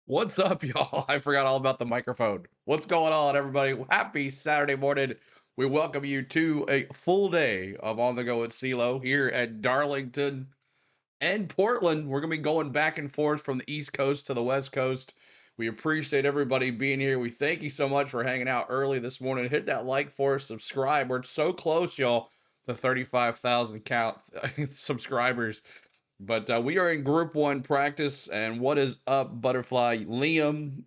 What's up, y'all? I forgot all about the microphone. What's going on, everybody? Happy Saturday morning. We welcome you to a full day of On the Go at CeeLo here at Darlington and Portland. We're going to be going back and forth from the East Coast to the West Coast. We appreciate everybody being here. We thank you so much for hanging out early this morning. Hit that like for us, subscribe. We're so close, y'all, to 35,000 count subscribers. But we are in Group 1 practice. And what is up, Butterfly? Liam,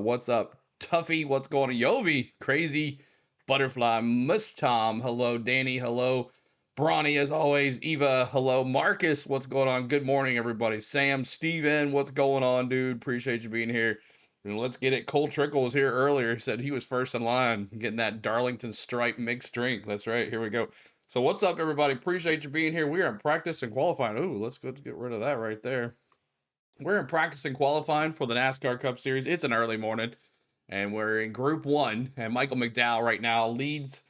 what's up? Tuffy, what's going on? Yovi, Crazy, Butterfly, Miss Tom, hello. Danny, hello. Bronny, as always. Eva, hello. Marcus, what's going on? Good morning, everybody. Sam, Steven, what's going on, dude? Appreciate you being here. And let's get it. Cole Trickle was here earlier. He said he was first in line, getting that Darlington Stripe mixed drink. That's right. Here we go. So what's up, everybody? Appreciate you being here. We are in practice and qualifying. Ooh, let's get rid of that right there. We're in practice and qualifying for the NASCAR Cup Series. It's an early morning, and we're in Group 1. And Michael McDowell right now leads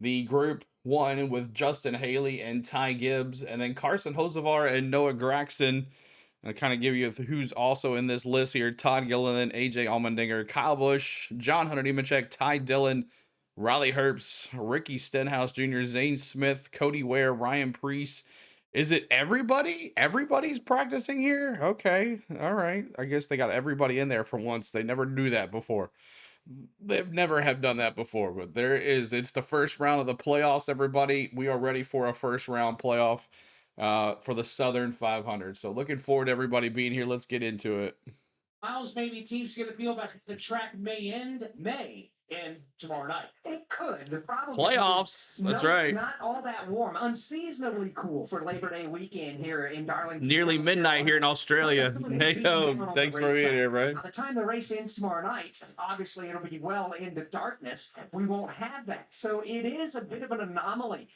the Group 1 with Justin Haley and Ty Gibbs, and then Carson Hocevar and Noah Graxton. I'll kind of give you who's also in this list here. Todd Gilliland, AJ Allmendinger, Kyle Busch, John Hunter Nemechek, Ty Dillon, Riley Herbst, Ricky Stenhouse Jr., Zane Smith, Cody Ware, Ryan Preece. Is it everybody? Everybody's practicing here? Okay. All right. I guess they got everybody in there for once. They never do that before. They've never have done that before, but it's the first round of the playoffs, everybody. We are ready for a first round playoff for the Southern 500. So looking forward to everybody being here. Let's get into it. Miles, maybe teams get a feel that the track may end tomorrow night. It could. The problem Playoffs. That's right. Not all that warm. Unseasonably cool for Labor Day weekend here in Darlington. Nearly midnight here in Australia. Hey, yo, thanks for being here, right? By the time the race ends tomorrow night, obviously it'll be well into darkness. We won't have that. So it is a bit of an anomaly.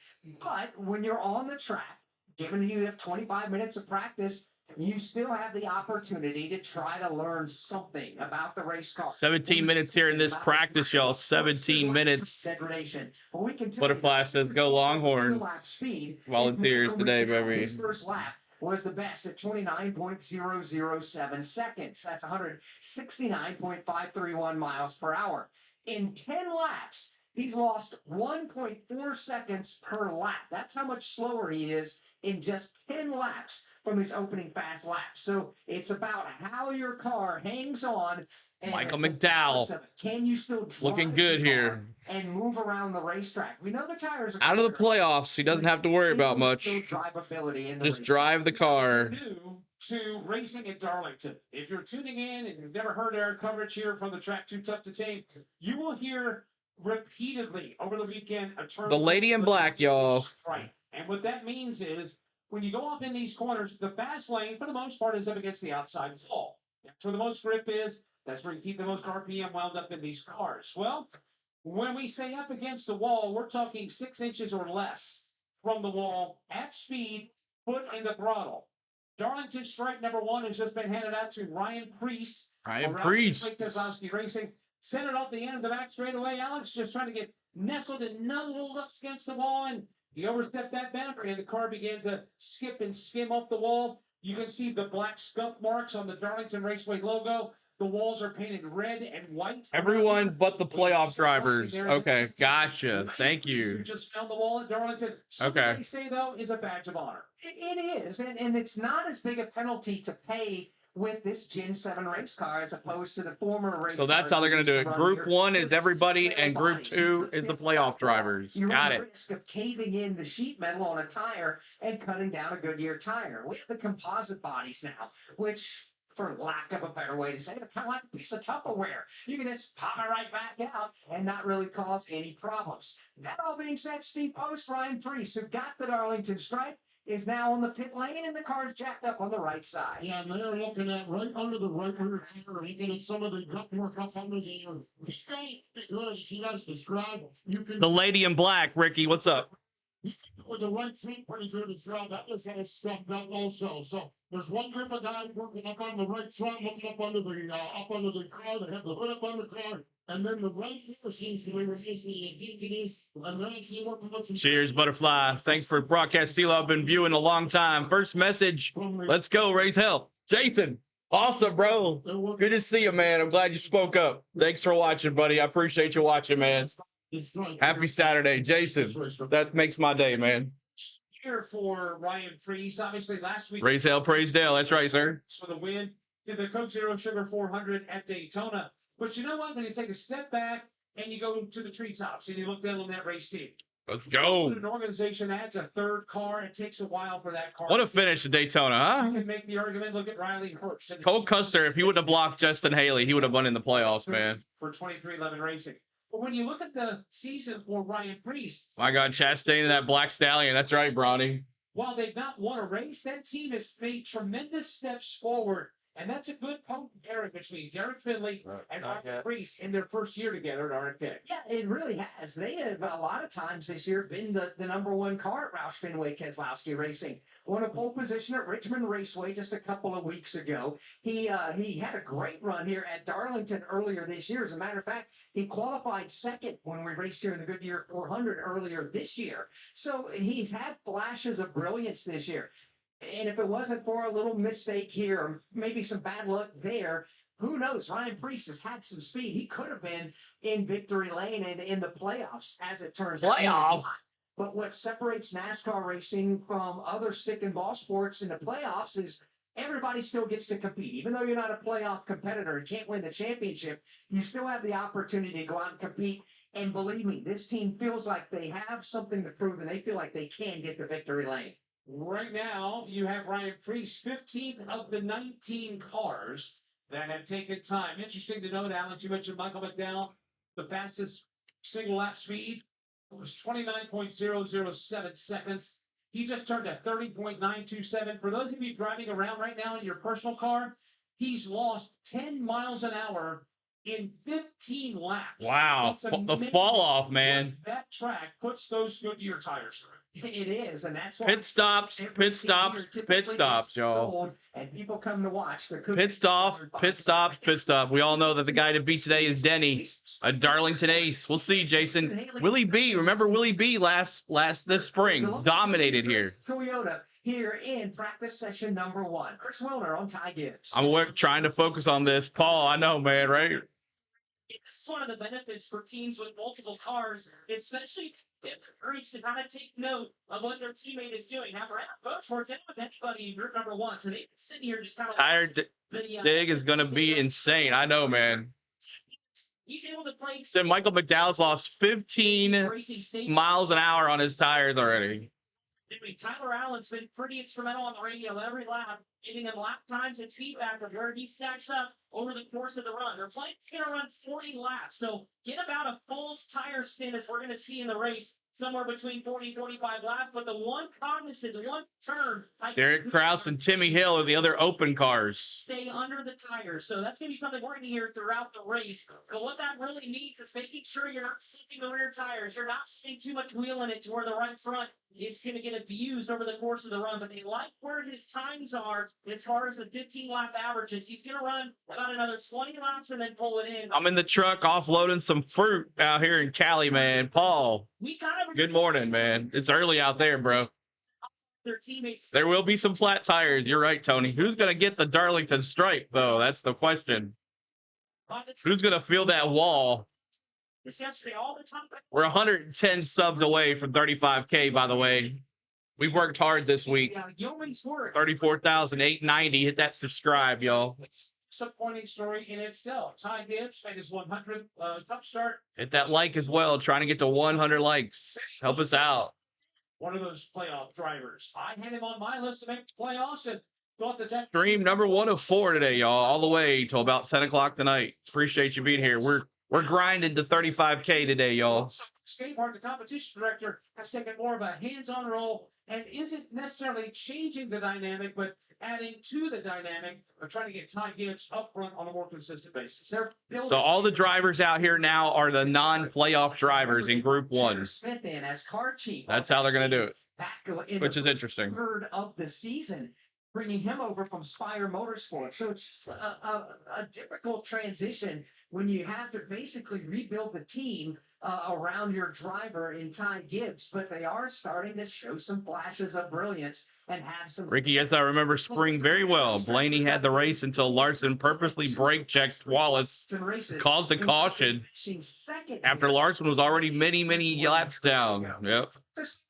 But when you're on the track, given you have 25 minutes of practice, you still have the opportunity to try to learn something about the race car. 17 minutes here in this practice, y'all. 17 minutes. Butterfly says, go Longhorn. Volunteers today, baby. His first lap was the best at 29.007 seconds. That's 169.531 miles per hour. In 10 laps, he's lost 1.4 seconds per lap. That's how much slower he is in just 10 laps from his opening fast lap. So it's about how your car hangs on. And Michael McDowell. Can you still drive looking good here and move around the racetrack? We know the tires are out of the playoffs. He doesn't have to worry about much. Drivability in the just drive the car. New to racing at Darlington. If you're tuning in and you've never heard our coverage here from the track Too Tough to Tame, you will hear repeatedly over the weekend a term. The lady in black, y'all. Right. And what that means is when you go off in these corners, the fast lane, for the most part, is up against the outside wall. That's where the most grip is. That's where you keep the most RPM wound up in these cars. Well, when we say up against the wall, we're talking 6 inches or less from the wall at speed, foot in the throttle. Darlington strike number 1 has just been handed out to Ryan Preece. Ryan Preece. Racing. Sent it off the end of the back straightaway. Alex just trying to get nestled and nuzzled up against the wall, and he overstepped that boundary, and the car began to skip and skim off the wall. You can see the black scuff marks on the Darlington Raceway logo. The walls are painted red and white. Everyone but the playoff drivers. Okay, gotcha. Thank you. Just found the wall at Darlington. Okay. They say, though, is a badge of honor. It is, and it's not as big a penalty to pay with this Gen 7 race car as opposed to the former race. So that's how they're going to do it. Group 1 is everybody, and Group 2 is the playoff drivers. Got it. You run the risk of caving in the sheet metal on a tire and cutting down a Goodyear tire. We have the composite bodies now, which, for lack of a better way to say it, are kind of like a piece of Tupperware. You can just pop it right back out and not really cause any problems. That all being said, Steve Post, Ryan Preece, who got the Darlington stripe, is now on the pit lane, and the car's jacked up on the right side. Yeah, and they're looking at right under the right rear tire, looking at some of the gut work up under the state, because she has described. You can the lady in black, Ricky, what's up? With the right seat, pretty good as well. That is all stuffed up also. So there's one group of guys working up on the right front, looking up under the car. They have the hood up on the car. And then the right here seems to be resisting the VTDs. And then actually working with some. Cheers, Butterfly. Thanks for broadcast, CeeLo. I've been viewing a long time. First message. Let's go, raise hell. Jason. Awesome, bro. Good to see you, man. I'm glad you spoke up. Thanks for watching, buddy. I appreciate you watching, man. Happy Saturday, Jason. That makes my day, man. Here for Ryan Freese. Obviously, last week. Praise hell, praise Dale. That's right, sir. For the win in the Coke Zero Sugar 400 at Daytona. But you know what? When you take a step back and you go to the treetops and you look down on that race team. Let's go. When an organization adds a third car, it takes a while for that car. What a finish at Daytona, huh? You can make the argument. Look at Riley Herbst. Cole Custer, if he would have blocked Justin Haley, he would have won in the playoffs, man. For 2311 Racing. But when you look at the season for Ryan Freese. My God, Chastain and that Black Stallion. That's right, Bronny. While they've not won a race, that team has made tremendous steps forward. And that's a good pairing between Derek Finley and Ryan Freese in their first year together at RFK. Yeah, it really has. They have a lot of times this year been the number one car at Roush Fenway Keselowski Racing. Won a pole position at Richmond Raceway just a couple of weeks ago. He had a great run here at Darlington earlier this year. As a matter of fact, he qualified second when we raced here in the Goodyear 400 earlier this year. So he's had flashes of brilliance this year. And if it wasn't for a little mistake here, or maybe some bad luck there, who knows? Ryan Freese has had some speed. He could have been in victory lane and in the playoffs, as it turns out. But what separates NASCAR racing from other stick and ball sports in the playoffs is everybody still gets to compete. Even though you're not a playoff competitor and can't win the championship, you still have the opportunity to go out and compete. And believe me, this team feels like they have something to prove, and they feel like they can get the victory lane. Right now, you have Ryan Freese, 15th of the 19 cars that have taken time. Interesting to note, Alex, you mentioned Michael McDowell. The fastest single lap speed was 29.007 seconds. He just turned a 30.927. For those of you driving around right now in your personal car, he's lost 10 miles an hour in 15 laps. Wow. The fall off, man. That track puts those Goodyear tires through. It is, and that's why pit stops, y'all. And people come to watch the pit stop. We all know that the guy to beat today is Denny, a Darlington ace. We'll see, Jason. Willie B, remember Willie B this spring, dominated here. Toyota here in practice session number 1. Chris Wilner on Ty Gibbs. I'm trying to focus on this. Paul, I know, man, right? It's one of the benefits for teams with multiple cars, especially if groups to kind of take note of what their teammate is doing. Now, Motorsports, they don't have anybody in group number 1, so they've been sitting here just kind of. Tire dig is going to be insane. I know, man. He's able to play. So Michael McDowell's lost 15 miles an hour on his tires already. Tyler Allen's been pretty instrumental on the radio every lap, giving him lap times and feedback of where he stacks up over the course of the run. Their plane's going to run 40 laps, so get about a full tire spin as we're going to see in the race, somewhere between 40 and 45 laps. But the one cognizant, the one turn, Derek Krause and Timmy Hill are the other open cars. Stay under the tires. So that's going to be something we're going to hear throughout the race. But what that really means is making sure you're not slipping the rear tires. You're not putting too much wheel in it to where the right front is going to get abused over the course of the run. But they like where his times are as far as the 15-lap averages. He's going to run about another 20 laps and then pull it in. I'm in the truck offloading some fruit out here in Cali, man. Paul, good morning, man. It's early out there, bro. Their teammates. There will be some flat tires. You're right, Tony. Who's going to get the Darlington stripe, though? That's the question. Who's going to feel that wall? All the time. We're 110 subs away from 35K, by the way. We've worked hard this week. 34,890. Hit that subscribe, y'all. Disappointing story in itself. Ty Gibbs made his 100 cup start. Hit that like as well. Trying to get to 100 likes. Help us out. One of those playoff drivers. I had him on my list to make the playoffs and thought that stream number 1 of 4 today, y'all. All the way till about 10 o'clock tonight. Appreciate you being here. We're grinding to 35K today, y'all. Skateboard, the competition director, has taken more of a hands-on role and isn't necessarily changing the dynamic, but adding to the dynamic of trying to get Ty Gibbs up front on a more consistent basis. So all the drivers out here now are the non-playoff drivers in Group 1. Smith in as car chief. That's how they're going to do it, which is interesting. Third of the season. bringing him over from Spire Motorsports. So it's just a difficult transition when you have to basically rebuild the team around your driver in Ty Gibbs, but they are starting to show some flashes of brilliance and have some. Ricky, yes, I remember spring very well. Blaney had the race until Larson purposely brake checked Wallace, caused a caution after Larson was already many laps down. Yep. Just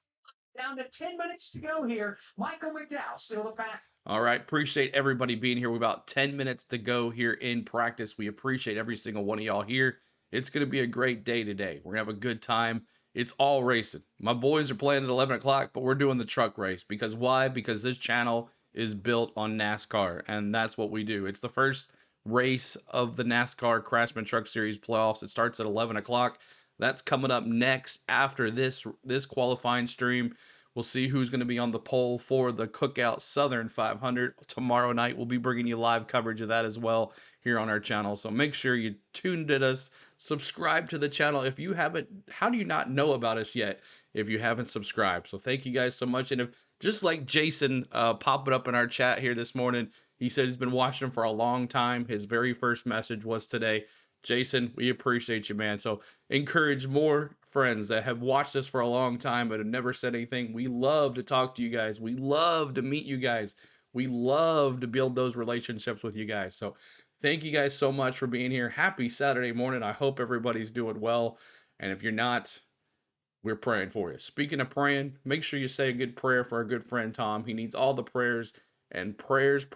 down to 10 minutes to go here. Michael McDowell still the pack. All right. Appreciate everybody being here. We're about 10 minutes to go here in practice. We appreciate every single one of y'all here. It's going to be a great day today. We're going to have a good time. It's all racing. My boys are playing at 11 o'clock, but we're doing the truck race. Because why? Because this channel is built on NASCAR, and that's what we do. It's the first race of the NASCAR Craftsman Truck Series playoffs. It starts at 11 o'clock. That's coming up next after this qualifying stream. We'll see who's going to be on the pole for the Cookout Southern 500. Tomorrow night, we'll be bringing you live coverage of that as well here on our channel. So make sure you tuned in us. Subscribe to the channel. If you haven't, how do you not know about us yet if you haven't subscribed? So thank you guys so much. And if, just like Jason popping up in our chat here this morning, he said he's been watching for a long time. His very first message was today. Jason, we appreciate you, man. So encourage more friends that have watched us for a long time but have never said anything. We love to talk to you guys. We love to meet you guys. We love to build those relationships with you guys. So thank you guys so much for being here. Happy Saturday morning. I hope everybody's doing well. And if you're not, we're praying for you. Speaking of praying, make sure you say a good prayer for our good friend Tom. He needs all the prayers and prayers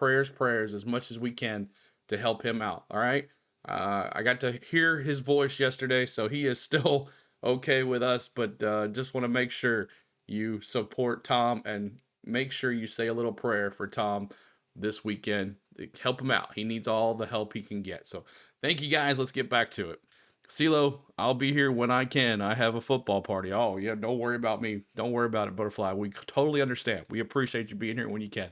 as much as we can to help him out. All right. I got to hear his voice yesterday, so he is still okay with us, but just want to make sure you support Tom and make sure you say a little prayer for Tom this weekend. Help him out. He needs all the help he can get. So thank you guys. Let's get back to it. CeeLo, I'll be here when I can. I have a football party. Oh, yeah, don't worry about me. Don't worry about it, Butterfly. We totally understand. We appreciate you being here when you can.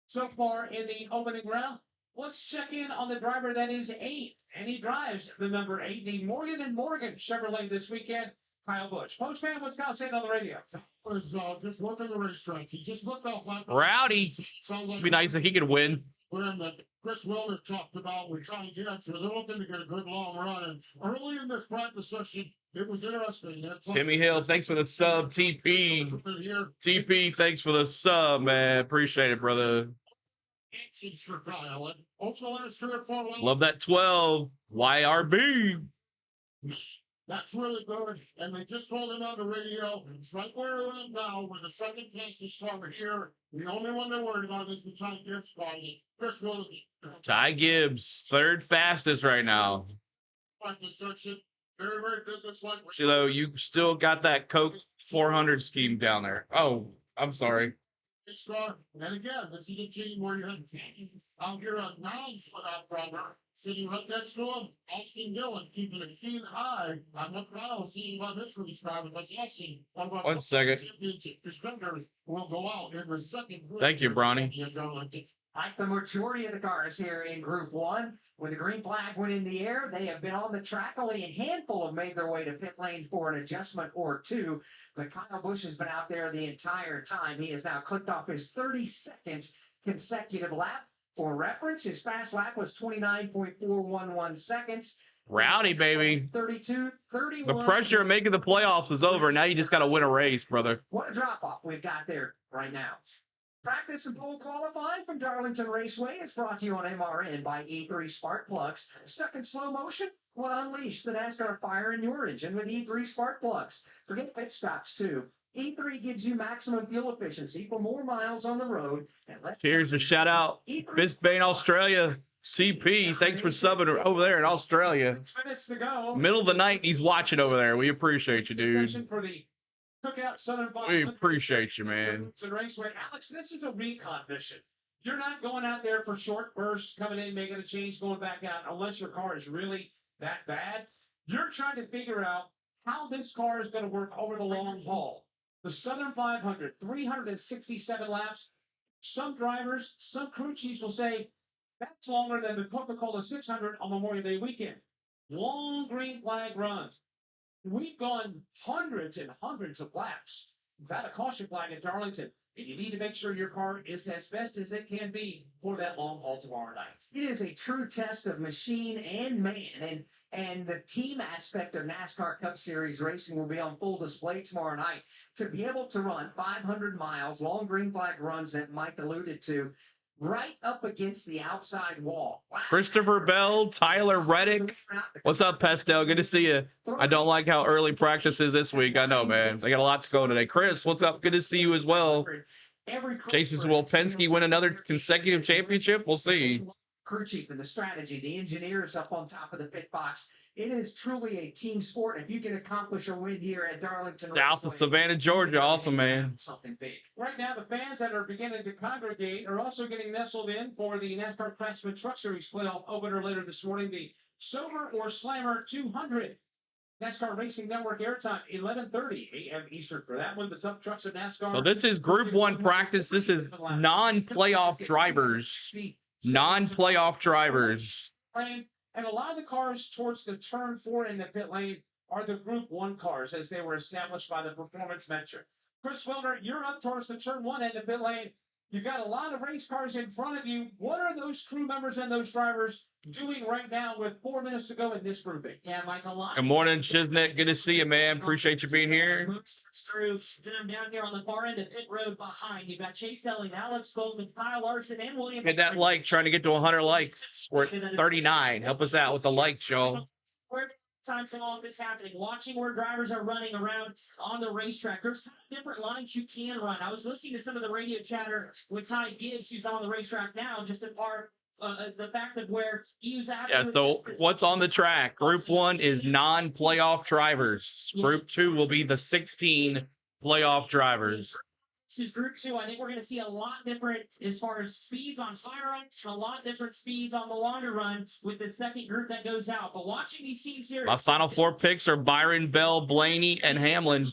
So far in the opening round, let's check in on the driver that is 8th, and he drives the number 8, the Morgan & Morgan Chevrolet this weekend, Kyle Busch. Postman, what's Kyle saying on the radio? Was just working the racetrack. He just looked off like Rowdy. Sounds like It'd be nice if he could win. That Chris Wilder talked about. We're trying to get, so they're looking to get a good long run. And early in this practice session, it was interesting. Timmy Hill, thanks for the sub. TP, thanks for the sub, man. Appreciate it, brother. Love that 12. YRB. That's really good. And they just told him on the radio. It's right where we're at now, where the second fastest car here. The only one they're worried about is the Ty Gibbs car. Chris Willoughby. Ty Gibbs, third fastest right now. Very, very businesslike. CeeLo, you still got that Coke 400 scheme down there. Oh, I'm sorry. And again, this is a team where you have out here a 9-foot out driver sitting right next to him. Austin Dillon keeping a keen eye on what Kyle seeing about this release driver. That's Austin. 1 second. His fingers will go out in the second. Thank you, Bronny. Like the majority of the cars here in Group 1, when the green flag went in the air, they have been on the track. Only a handful have made their way to pit lane for an adjustment or two. But Kyle Busch has been out there the entire time. He has now clicked off his 32nd consecutive lap. For reference, his fast lap was 29.411 seconds. Rowdy, baby. 32, 31. The pressure of making the playoffs is over. Now you just got to win a race, brother. What a drop-off we've got there right now. Practice and Pole Qualifying from Darlington Raceway is brought to you on MRN by E3 Spark Plugs. Stuck in slow motion? Well, unleash the NASCAR fire in your engine with E3 Spark Plugs. Forget pit stops, too. E3 gives you maximum fuel efficiency for more miles on the road. And here's a shout out. Bisbane, Australia. CP, thanks for subbing over there in Australia. 6 minutes to go. Middle of the night, he's watching over there. We appreciate you, dude. For the Cookout Southern We appreciate you, man. Raceway. Alex, this is a recon mission. You're not going out there for short bursts, coming in, making a change, going back out, unless your car is really that bad. You're trying to figure out how this car is going to work over the long haul. The Southern 500, 367 laps. Some drivers, some crew chiefs will say, that's longer than the Coca-Cola 600 on Memorial Day weekend. Long green flag runs. We've gone hundreds and hundreds of laps without a caution flag at Darlington. And you need to make sure your car is as best as it can be for that long haul tomorrow night. It is a true test of machine and man, and the team aspect of NASCAR Cup Series racing will be on full display tomorrow night. To be able to run 500 miles, long green flag runs that Mike alluded to, right up against the outside wall. Wow. Christopher Bell, Tyler Reddick. What's up, Pestel? Good to see you. I don't like how early practice is this week. I know, man. They got a lot to go today. Chris, what's up? Good to see you as well. Jason, will Penske win another consecutive championship? We'll see. Crew chief and the strategy, the engineers up on top of the pit box. It is truly a team sport. If you can accomplish a win here at Darlington South of Savannah, Georgia. Awesome, man. Something big. Right now, the fans that are beginning to congregate are also getting nestled in for the NASCAR Craftsman Truck Series playoff opener later this morning. The Sober or Slammer 200. NASCAR Racing Network airtime, 11:30 a.m. Eastern for that one. The tough trucks of NASCAR. So this is Group 1 practice. This is non-playoff drivers. Non-playoff drivers. And a lot of the cars towards the turn 4 in the pit lane are the Group 1 cars as they were established by the performance metric. Chris Wilder, you're up towards the turn 1 in the pit lane. You've got a lot of race cars in front of you. What are those crew members and those drivers doing right now with 4 minutes to go in this grouping? Yeah, Mike, a lot. Good morning, Shiznet. Good to see you, man. Appreciate you being here. Crew. Then I'm down here on the far end of pit road behind. You've got Chase Elling, Alex Goldman, Kyle Larson, and William. Hit that like, trying to get to 100 likes. We're at 39. Help us out with the likes, y'all. Time for all of this happening, watching where drivers are running around on the racetrack. There's different lines you can run. I was listening to some of the radio chatter with Ty Gibbs, who's on the racetrack now, just a part the fact of where he was at. Yeah, so what's on the track? Group 1 is non-playoff drivers. Group 2 will be the 16 playoff drivers. This is Group 2. I think we're going to see a lot different as far as speeds on fire run, and a lot different speeds on the longer run with the second group that goes out. But watching these teams here, My final 4 picks are Byron, Bell, Blaney, and Hamlin.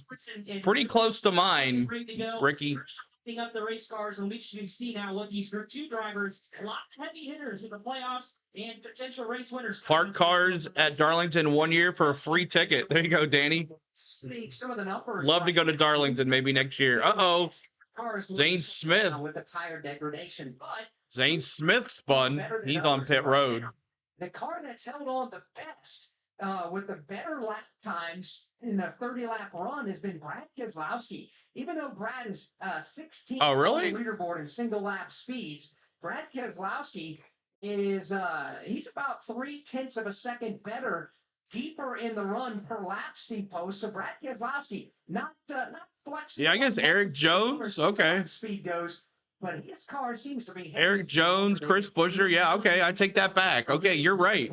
Pretty close to mine, Ricky. Up the race cars, and we should see now what these Group 2 drivers, a lot of heavy hitters in the playoffs and potential race winners. Park cars at Darlington 1 year for a free ticket. There you go, Danny. Some of the numbers. Love to go to Darlington maybe next year. Uh-oh. Zane Smith. With the tire degradation, but Zane Smith spun. He's on pit road. The car that's held on the best with the better lap times in a 30-lap run has been Brad Keselowski. Even though Brad is 16th Oh, really? on the leaderboard in single-lap speeds, Brad Keselowski is he's about 0.3 of a second better, deeper in the run per lap, Steve Post. So Brad Keselowski not flexible. Yeah, I guess Eric Jones. Okay. Speed goes, but his car seems to be Eric Jones, Chris Buescher. Yeah, okay. I take that back. Okay, you're right.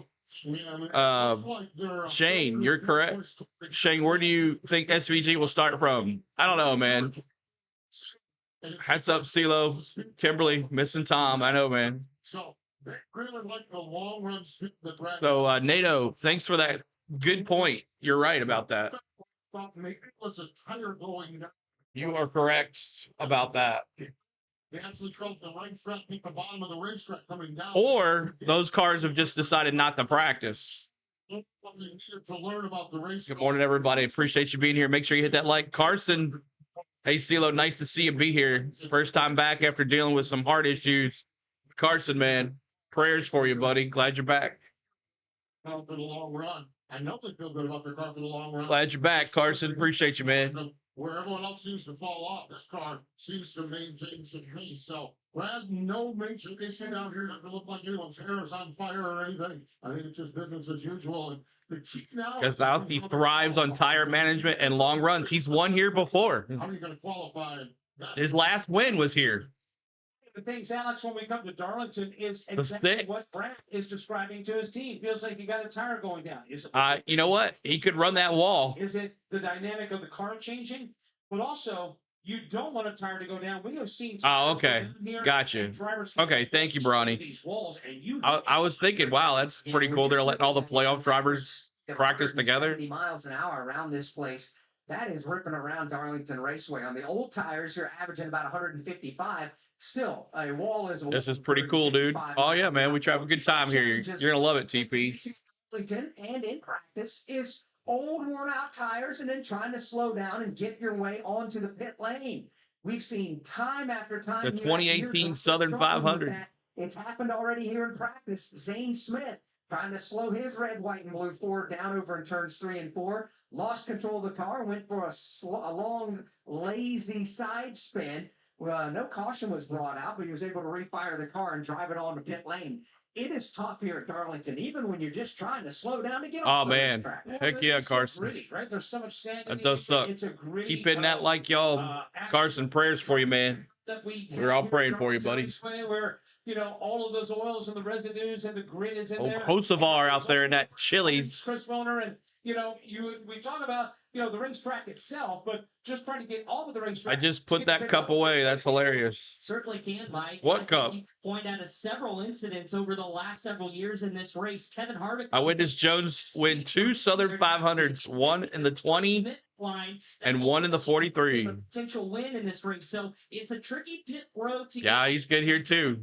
Shane, you're correct. Shane, where do you think SVG will start from? I don't know, man. Hats up, CeeLo. Kimberly, missing Tom. I know, man. So, really like the long run speed that Brad. So, NATO, thanks for that. Good point. You're right about that. It was a tire going down. You are correct about that. They actually drove the racetrack, hit the bottom of the racetrack coming down. Or those cars have just decided not to practice. To learn about the race. Good morning, everybody. Appreciate you being here. Make sure you hit that like. Carson, hey, CeeLo, nice to see you be here. First time back after dealing with some heart issues. Carson, man, prayers for you, buddy. Glad you're back. For the long run. I know they feel good about their car for the long run. Glad you're back, Carson. Appreciate you, man. Where everyone else seems to fall off, this car seems to maintain some pace. So, Brad, no major issue down here. Doesn't look like anyone's hair is on fire or anything. I think it's just business as usual. And the key now, Keselowski thrives on tire management and long runs. He's won here before. How are you going to qualify? His last win was here. The things, Alex, when we come to Darlington is exactly what Brad is describing to his team. Feels like you got a tire going down. Is it? You know what? He could run that wall. Is it the dynamic of the car changing? But also, you don't want a tire to go down. We have seen. Oh, okay. Gotcha. Okay, thank you, Bronny. These walls, and you. I was thinking, wow, that's pretty cool. They're letting all the playoff drivers practice together. 70 miles an hour around this place. That is ripping around Darlington Raceway. On the old tires, you're averaging about 155. Still, a wall is a wall. This is pretty cool, dude. Oh, yeah, man. We try to have a good time here. You're going to love it, TP. Darlington and in practice is old worn out tires and then trying to slow down and get your way onto the pit lane. We've seen time after time. The 2018 Southern 500. It's happened already here in practice. Zane Smith trying to slow his red, white, and blue Ford down over in turns 3 and 4. Lost control of the car, went for a long, lazy side spin. No caution was brought out, but he was able to refire the car and drive it on the pit lane. It is tough here at Darlington, even when you're just trying to slow down to get off the racetrack. Heck yeah, Carson. So gritty, right? There's so much sand. That does suck. It's a gritty, Keep hitting that like y'all. Carson, prayers for you, man. We're all praying for you, buddy. Where, you know, all of those oils and the residues and the grit is in there. Kosovar out there in that Chili's. Chris Wilner, and you know, we talk about, you know, the racetrack itself, but just trying to get all of the racetrack. I just put that cup away. That's hilarious. Certainly can, Mike. What cup? Point out several incidents over the last several years in this race. Kevin Harvick. I witnessed Jones win 2 Southern 500s, one in the 20 and one in the 43. Potential win in this race, so it's a tricky pit road to get. He's good here too.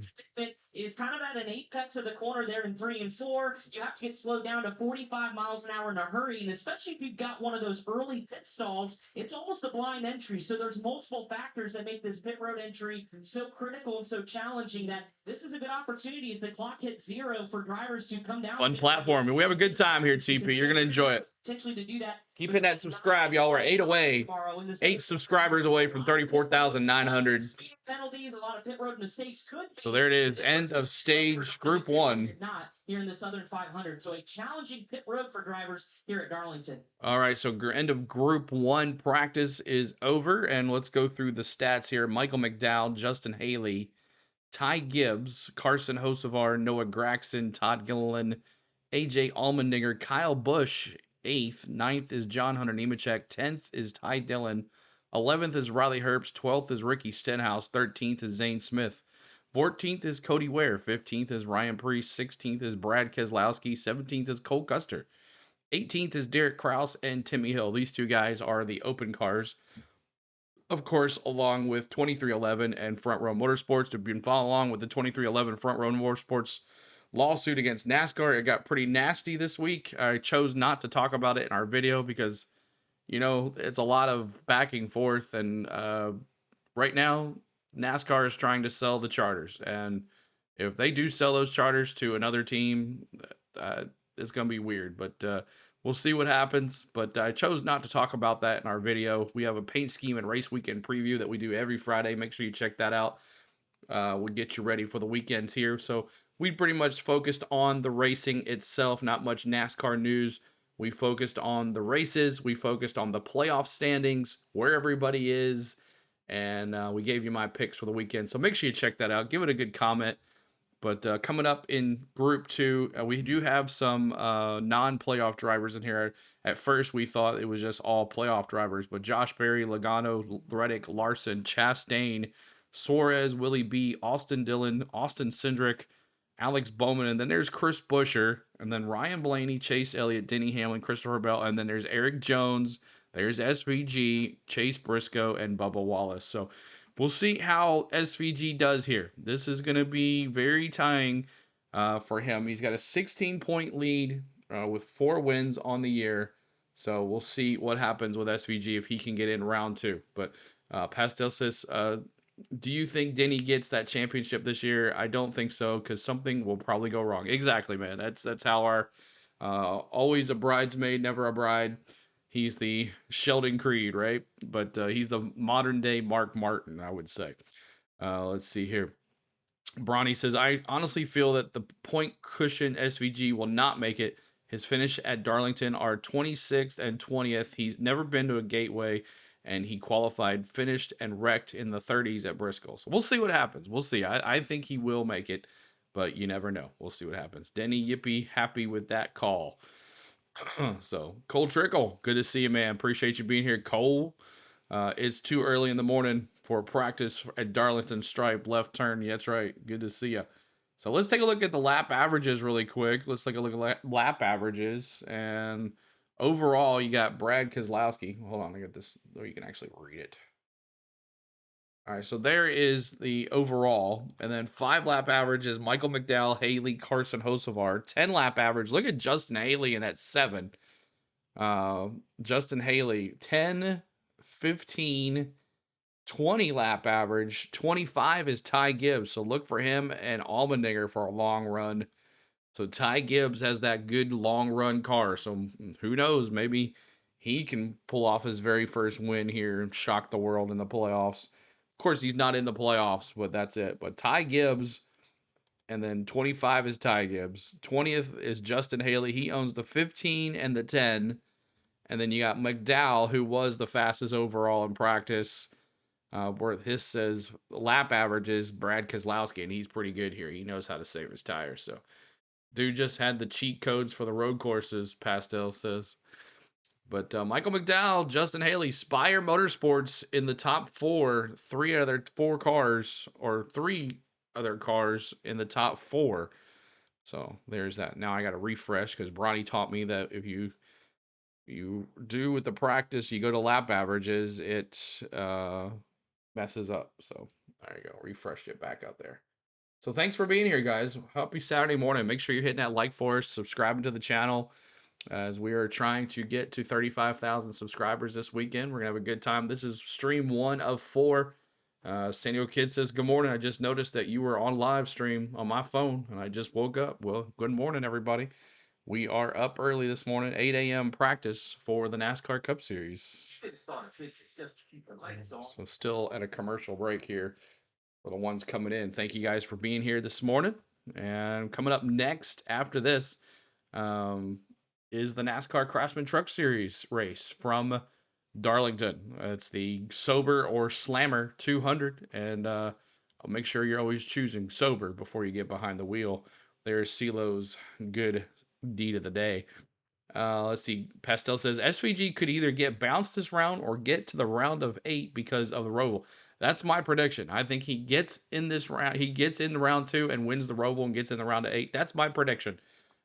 It's kind of at an apex of the corner there in 3 and 4. You have to get slowed down to 45 miles an hour in a hurry, and especially if you've got one of those early pit stalls, it's almost a blind entry. So there's multiple factors that make this pit road entry so critical and so challenging that this is a good opportunity as the clock hits 0 for drivers to come down. Fun platform, and we have a good time here, TP. You're gonna enjoy it. Potentially to do that. Keep hitting that subscribe, y'all. We're 8 subscribers away from 34,900. Penalties, a lot of pit road mistakes could be. So there it is, end of stage Group 1. Not here in the Southern 500. So a challenging pit road for drivers here at Darlington. All right, so end of Group 1 practice is over, and let's go through the stats here. Michael McDowell, Justin Haley, Ty Gibbs, Carson Hocevar, Noah Graxton, Todd Gilliland, AJ Allmendinger, Kyle Busch, 8th. 9th is John Hunter Nemechek. 10th is Ty Dillon. 11th is Riley Herbst. 12th is Ricky Stenhouse. 13th is Zane Smith. 14th is Cody Ware. 15th is Ryan Preece. 16th is Brad Keselowski. 17th is Cole Custer. 18th is Derek Kraus and Timmy Hill. These two guys are the open cars. Of course, along with 2311 and Front Row Motorsports. If you've been following along with the 2311 Front Row Motorsports lawsuit against NASCAR, it got pretty nasty this week. I chose not to talk about it in our video because, you know, it's a lot of back and forth, and right now NASCAR is trying to sell the charters, and if they do sell those charters to another team, it's gonna be weird, but we'll see what happens. But I chose not to talk about that in our video. We have a paint scheme and race weekend preview that we do every Friday. Make sure you check that out. We'll get you ready for the weekends here. So we pretty much focused on the racing itself, not much NASCAR news. We focused on the races. We focused on the playoff standings, where everybody is, and we gave you my picks for the weekend. So make sure you check that out. Give it a good comment. But coming up in Group 2, we do have some non-playoff drivers in here. At first, we thought it was just all playoff drivers, but Josh Berry, Logano, Reddick, Larson, Chastain, Suarez, Willie B, Austin Dillon, Austin Cindric, Alex Bowman, and then there's Chris Buescher, and then Ryan Blaney, Chase Elliott, Denny Hamlin, Christopher Bell, and then there's Eric Jones, there's SVG, Chase Briscoe, and Bubba Wallace. So we'll see how SVG does here. This is going to be very tying for him. He's got a 16-point lead with 4 wins on the year. So we'll see what happens with SVG if he can get in round 2. But Pastel says, do you think Denny gets that championship this year? I don't think so, because something will probably go wrong. Exactly, man. That's how our always a bridesmaid, never a bride. He's the Sheldon Creed, right? But he's the modern day Mark Martin, I would say. Let's see here. Bronny says, I honestly feel that the point cushion SVG will not make it. His finish at Darlington are 26th and 20th. He's never been to a Gateway, and he qualified, finished, and wrecked in the 30s at Bristol. So we'll see what happens. We'll see. I think he will make it, but you never know. We'll see what happens. Denny Yippee, happy with that call. So, Cole Trickle, good to see you, man. Appreciate you being here, Cole. It's too early in the morning for practice at Darlington Stripe, left turn. Yeah, that's right. Good to see you. So let's take a look at the lap averages really quick. Let's take a look at lap averages. And overall, you got Brad Keselowski. Hold on, I got this, though you can actually read it. All right, so there is the overall. And then 5 lap averages, Michael McDowell, Haley, Carson Hocevar. 10 lap average. Look at Justin Haley in that 7. Justin Haley, 10, 15, 20 lap average. 25 is Ty Gibbs. So look for him and Allmendinger for a long run. So Ty Gibbs has that good long run car. So who knows? Maybe he can pull off his very first win here and shock the world in the playoffs. Of course, he's not in the playoffs, but that's it. But Ty Gibbs, and then 25 is Ty Gibbs. 20th is Justin Haley. He owns the 15 and the 10. And then you got McDowell, who was the fastest overall in practice. Where his says lap averages Brad Keselowski, and he's pretty good here. He knows how to save his tires. So, dude just had the cheat codes for the road courses, Pastel says. But Michael McDowell, Justin Haley, Spire Motorsports in the top four, three other cars in the top four. So there's that. Now I got to refresh because Bronny taught me that if you do with the practice, you go to lap averages, it messes up. So there you go. Refreshed it back out there. So thanks for being here, guys. Happy Saturday morning. Make sure you're hitting that like for us, subscribing to the channel, as we are trying to get to 35,000 subscribers this weekend. We're going to have a good time. This is stream 1 of 4. San Diego Kid says, good morning. I just noticed that you were on live stream on my phone, and I just woke up. Well, good morning, everybody. We are up early this morning, 8 a.m. practice for the NASCAR Cup Series. So still at a commercial break here for the ones coming in. Thank you guys for being here this morning. And coming up next after this is the NASCAR Craftsman Truck Series race from Darlington. It's the Sober or Slammer 200. And I'll make sure you're always choosing sober before you get behind the wheel. There's CeeLo's good deed of the day. Let's see. Pastel says SVG could either get bounced this round or get to the round of 8 because of the Roval. That's my prediction. I think he gets in this round. He gets in round 2 and wins the Roval and gets in the round of 8. That's my prediction.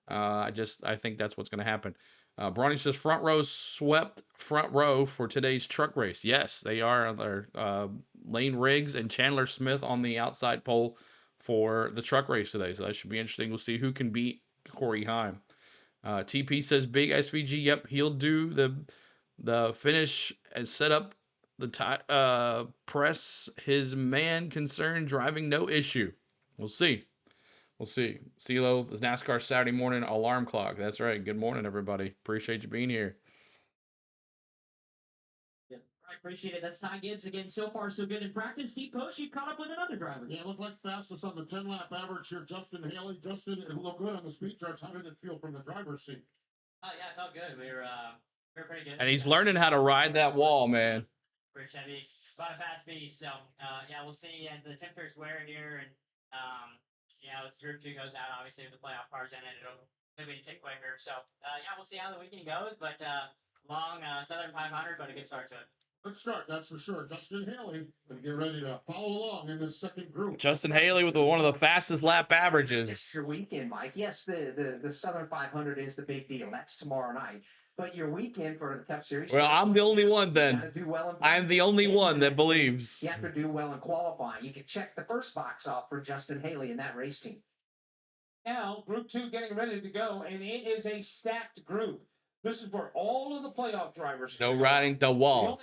I think that's what's going to happen. Bronny says front row swept front row for today's truck race. Yes, they are. They're Lane Riggs and Chandler Smith on the outside pole for the truck race today. So that should be interesting. We'll see who can beat Corey Heim. TP says big SVG. Yep, he'll do the finish and set up the press his man concern driving no issue. We'll see. We'll see. CeeLo, the NASCAR Saturday morning alarm clock. That's right. Good morning, everybody. Appreciate you being here. I appreciate it. That's Ty Gibbs again. So far, so good in practice. Steve Post, you caught up with another driver. Yeah, looked like fastest on the 10-lap average here. Justin Haley. Justin, it looked good on the speed charts. How did it feel from the driver's seat? Yeah, it felt good. We were pretty good. And he's learning how to ride that wall, man. Rich Heavy, about a fast beast. So, yeah, we'll see as the temperatures wear here, and as Group 2 goes out, obviously with the playoff cars in it, it'll be a tick quicker. So, yeah, we'll see how the weekend goes. But long Southern 500, but a good start to it. Good start, that's for sure. Justin Haley going to get ready to follow along in this second group. Justin Haley with one of the fastest lap averages. It's your weekend, Mike. Yes, the Southern 500 is the big deal. That's tomorrow night. But your weekend for the Cup Series. Well, I'm the only one then. You gotta do well in I'm the only one that believes. You have to do well in qualifying. You can check the first box off for Justin Haley in that race team. Now, Group 2 getting ready to go, and it is a stacked group. This is where all of the playoff drivers. No riding the wall.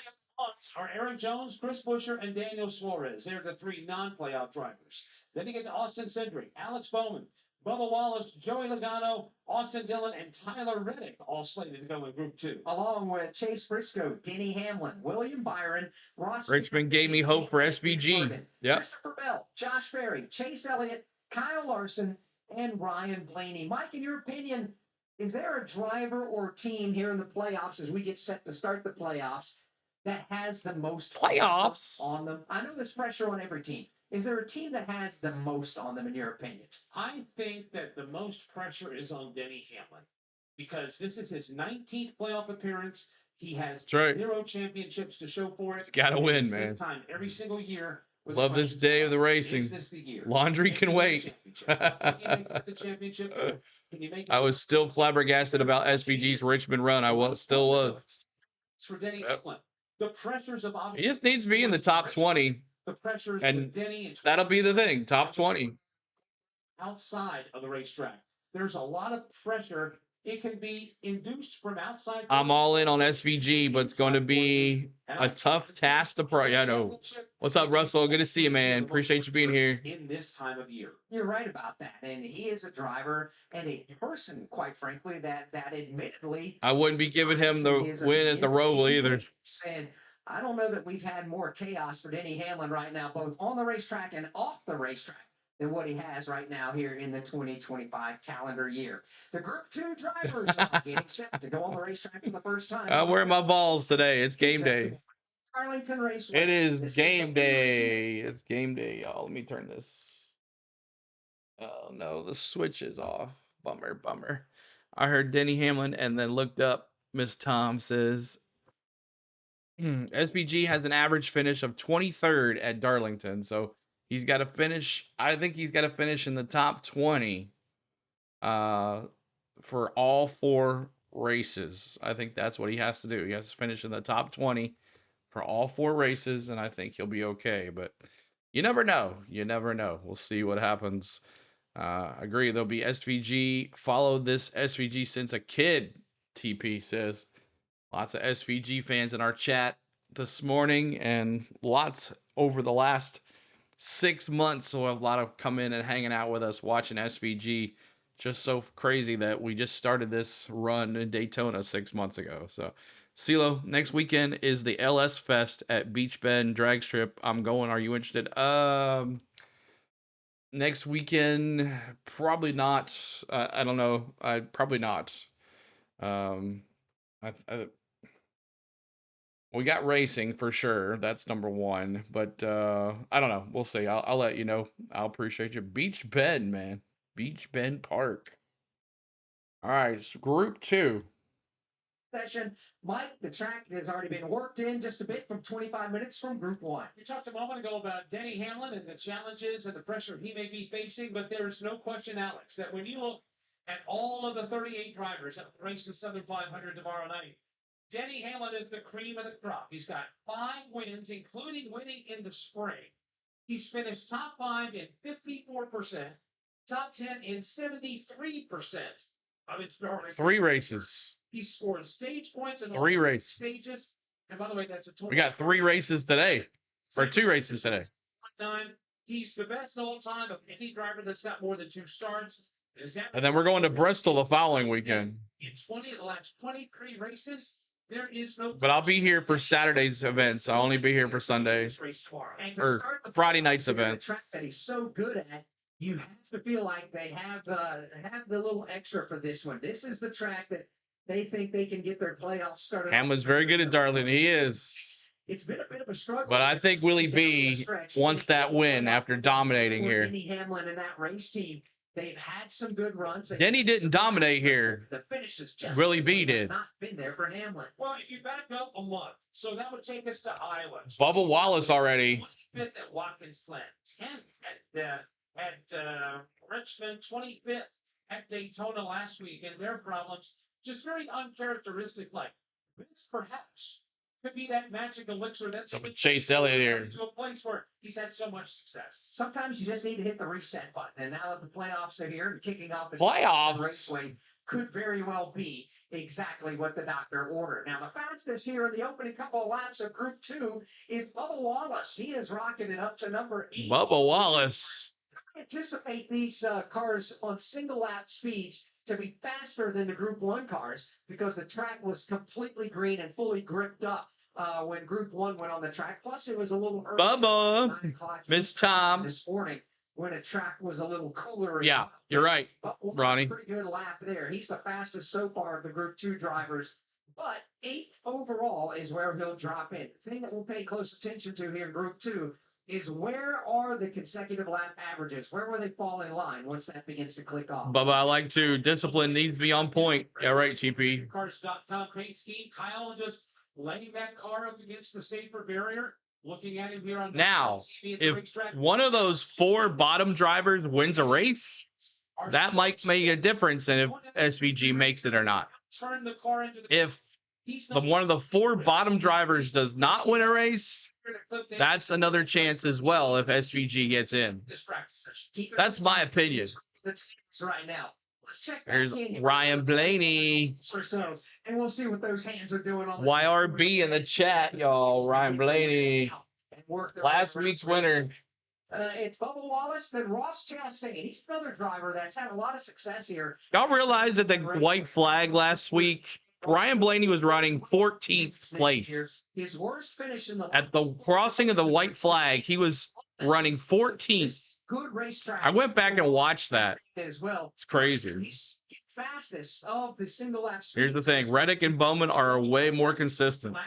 Are Aaron Jones, Chris Buescher, and Daniel Suarez. They're the 3 non-playoff drivers. Then you get to Austin Cindric, Alex Bowman, Bubba Wallace, Joey Logano, Austin Dillon, and Tyler Reddick, all slated to go in Group 2. Along with Chase Briscoe, Denny Hamlin, William Byron, Ross. Richmond gave me hope for SVG. Yep. Christopher Bell, Josh Berry, Chase Elliott, Kyle Larson, and Ryan Blaney. Mike, in your opinion, is there a driver or team here in the playoffs as we get set to start the playoffs that has the most playoffs on them? I know there's pressure on every team. Is there a team that has the most on them, in your opinion? I think that the most pressure is on Denny Hamlin because this is his 19th playoff appearance. He has 0 championships to show for it. He's got to win, man. Time every single year. Love this day of the racing. Is this the year? Laundry can wait. The championship. Can you make I was still flabbergasted about SVG's Richmond run. I still was. It's for Denny Hamlin. The pressures of he just needs to be in the top 20. The pressures and Denny and that'll be the thing. Top 20. Outside of the racetrack, there's a lot of pressure it can be induced from outside. I'm all in on SVG, but it's going to be a tough task to Yeah, I know. What's up, Russell? Good to see you, man. Appreciate you being here. In this time of year. You're right about that. And he is a driver and a person, quite frankly, that admittedly. I wouldn't be giving him the win at the Roval either. And I don't know that we've had more chaos for Denny Hamlin right now, both on the racetrack and off the racetrack, than what he has right now here in the 2025 calendar year. The Group 2 drivers are getting set to go on the racetrack for the first time. I'm wearing my balls today. It's game day. Darlington Raceway. It is game day. It's game day, y'all. Let me turn this. Oh, no. The switch is off. Bummer, bummer. I heard Denny Hamlin and then looked up. Miss Tom says, SBG has an average finish of 23rd at Darlington. So he's got to finish. I think he's got to finish in the top 20 for all 4 races. I think that's what he has to do. He has to finish in the top 20 for all 4 races, and I think he'll be okay. But you never know. You never know. We'll see what happens. Agree. There'll be SVG. Followed this SVG since a kid, TP says. Lots of SVG fans in our chat this morning, and lots over the last 6 months. So a lot of come in and hanging out with us watching SVG. Just so crazy that we just started this run in Daytona 6 months ago. So, CeeLo, next weekend is the LS Fest at Beach Bend Drag Strip. I'm going. Are you interested? Next weekend, probably not. I don't know. Probably not. We got racing for sure. That's number 1. But I don't know. We'll see. I'll let you know. I'll appreciate you. Beach Bend, man. Beach Bend Park. All right, Group 2. Session. Mike, the track has already been worked in just a bit from 25 minutes from Group 1. We talked a moment ago about Denny Hamlin and the challenges and the pressure he may be facing, but there is no question, Alex, that when you look at all of the 38 drivers that will race the Southern 500 tomorrow night, Denny Hamlin is the cream of the crop. He's got 5 wins, including winning in the spring. He's finished top 5 in 54%. Top 10 in 73% of its Darlington 3 races. He scored stage points in 3 races. Stages. And by the way, that's a total. We got 3 races today, or 2 races today. 9. He's the best all time of any driver that's got more than 2 starts. And then we're going to Bristol the following weekend. In 20 of the last 23 races, there is no. But I'll be here for Saturday's events. I'll only be here for Sundays or Friday night's events. The track that he's so good at, you have to feel like they have the little extra for this one. This is the track that they think they can get their playoffs started. Hamlin's very good at Darlington. He is. It's been a bit of a struggle. But I think Willie B wants that win after dominating here. Denny Hamlin and that race team, they've had some good runs. Denny didn't dominate here. The finishes just Willie B did. Not been there for Hamlin. Well, if you back up a month, so that would take us to Iowa. Bubba Wallace already. 25th at Watkins Glen, 10th at Richmond, 25th at Daytona last week, and their problems just very uncharacteristic. Like this, perhaps could be that magic elixir that So Chase Elliott here to a place where he's had so much success. Sometimes you just need to hit the reset button, and now that the playoffs are here and kicking off the Playoffs Raceway could very well be exactly what the doctor ordered. Now, the fastest here in the opening couple of laps of Group 2 is Bubba Wallace. He is rocking it up to number 8. Bubba Wallace. I anticipate these cars on single lap speeds to be faster than the Group 1 cars because the track was completely green and fully gripped up when Group 1 went on the track. Plus, it was a little early. Bubba. 9 o'clock Miss Tom. this morning when a track was a little cooler. Yeah, you're right, Ronnie. Pretty good lap there. He's the fastest so far of the Group 2 drivers. But 8th overall is where he'll drop in. The thing that we'll pay close attention to here in Group 2 is where are the consecutive lap averages? Where will they fall in line once that begins to click off? Bubba, I like to discipline needs to be on point. Yeah, right, TP. Cars.com paint scheme. Kyle just laying that car up against the safer barrier. Looking at him here on now, if one of those 4 bottom drivers wins a race, that might make a difference in if SVG makes it or not. Turn the car into if one of the 4 bottom drivers does not win a race, that's another chance as well if SVG gets in. That's my opinion. The teams right now. Let's check that There's in. Ryan Blaney. Ourselves, and we'll see what those hands are doing on the YRB in the chat, y'all. Ryan Blaney. and work their Last way week's around. winner. It's Bubba Wallace, then Ross Chastain. He's another driver that's had a lot of success here. Y'all realize that the white flag last week, Ryan Blaney was running 14th place. His worst finish in the At the crossing of the white flag, he was running 14th. Good racetrack. I went back and watched that. As well. It's crazy. He's fastest of the single lap. Here's the thing. Reddick and Bowman are way more consistent.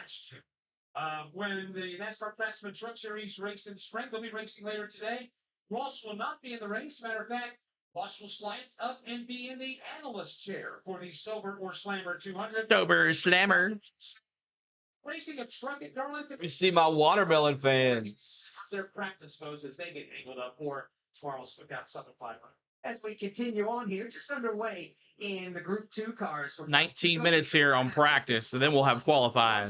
When the NASCAR Craftsman Truck Series raced in spring, they'll be racing later today. Ross will not be in the race. Matter of fact, Ross will slide up and be in the analyst chair for the Sober or Slammer 200. Sober Slammer. Racing a truck at Darlington. You see my watermelon fans. Their practice foes as they get angled up for tomorrow's Cookout Southern 500. As we continue on here, just underway in the Group 2 cars. 19 minutes here on practice, and then we'll have qualifying.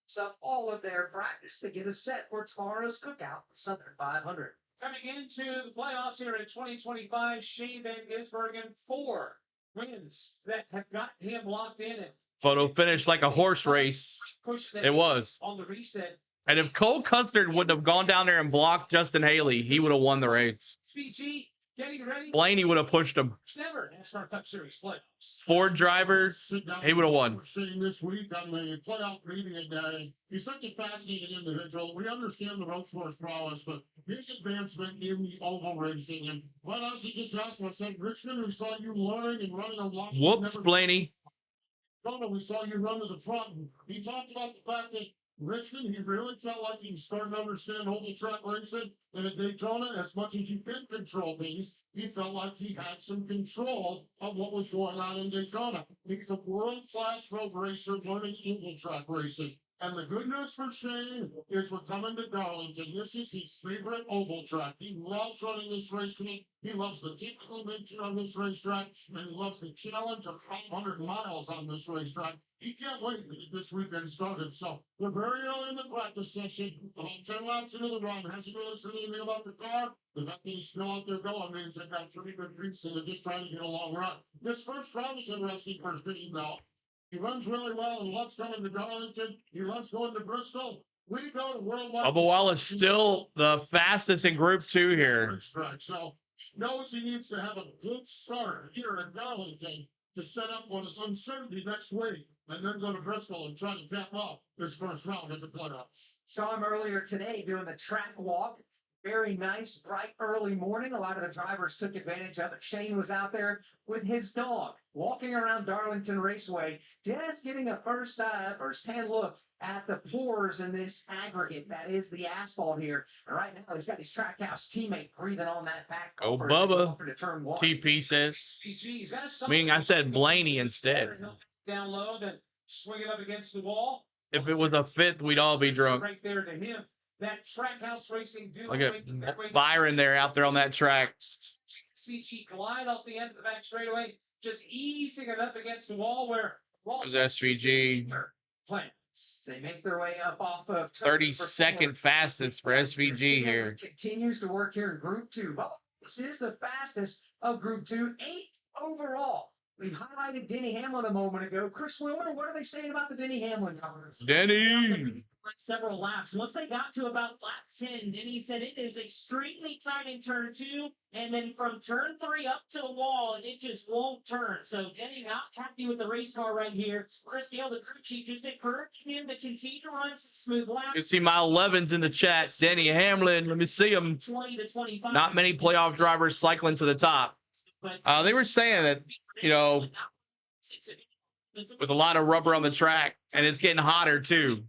So all of their practice to get us set for tomorrow's Cookout Southern 500. Coming into the playoffs here in 2025, Shane Van Gisbergen, 4 wins that have got him locked in. And Photo finish like a horse race. It was. On the reset. And if Cole Custer wouldn't have gone down there and blocked Justin Haley, he would have won the race. SVG getting ready. Blaney would have pushed him. Never NASCAR Cup Series playoffs. Ford drivers, he would have won. Shane this week on the playoff meeting, and he's such a fascinating individual. We understand the road course prowess, but his advancement in the oval racing, and what else he just asked me, I said, Richmond, we saw you learning and running a lot. Whoops, Blaney. We saw you run to the front. He talked about the fact that Richmond, he really felt like he was starting to understand oval track racing. And at Daytona, as much as he could control things, he felt like he had some control of what was going on in Daytona. He's a world-class road racer learning oval track racing. And the good news for Shane is we're coming to Darlington. This is his favorite oval track. He loves running this racetrack. He loves the technical nature of this racetrack, and he loves the challenge of 500 miles on this racetrack. He can't wait to get this weekend started. So we're very early in the practice session. About 10 laps into the run. Hasn't really said anything about the car. The fact that he's still out there going means they've got 3 good beats and they're just trying to get a long run. This first round is interesting for Vinny now. He runs really well and loves coming to Darlington. He loves going to Bristol. We go to Worldwide. Bubba Wallace still the fastest in Group 2 here. So he knows he needs to have a good start here in Darlington to set up what is uncertainty next week, and then go to Bristol and try to cap off this first round of the playoffs. Saw him earlier today doing the track walk. Very nice, bright, early morning. A lot of the drivers took advantage of it. Shane was out there with his dog, walking around Darlington Raceway, just getting a first-hand look at the pores in this aggregate that is the asphalt here. And right now, he's got his Trackhouse teammate breathing on that back. Oh, bumper Bubba. to turn 1. TP says. SVG's got a Meaning I said Blaney instead. down low, then swing it up against the wall. If it was a 5th, we'd all be drunk. Right there to him. That Trackhouse Racing duo. Look at Byron there out there on that track. SVG glide off the end of the back straightaway, just easing it up against the wall where There's SVG. Plants. They make their way up off of 32nd fastest for SVG here. Continues to work here in Group 2. Well, this is the fastest of Group 2, 8th overall. We highlighted Denny Hamlin a moment ago. Chris Wheeler, what are they saying about the Denny Hamlin numbers? Denny! Several laps. Once they got to about lap 10, then he said it is extremely tight in turn 2, and then from turn 3 up to the wall, and it just won't turn. So Denny not happy with the race car right here. Chris Gale, the crew chief, just encouraging him to continue to run some smooth laps. You see my 11s in the chat. Denny Hamlin, let me see him. 20 to 25. Not many playoff drivers cycling to the top. They were saying that, you know, with a lot of rubber on the track, and it's getting hotter too.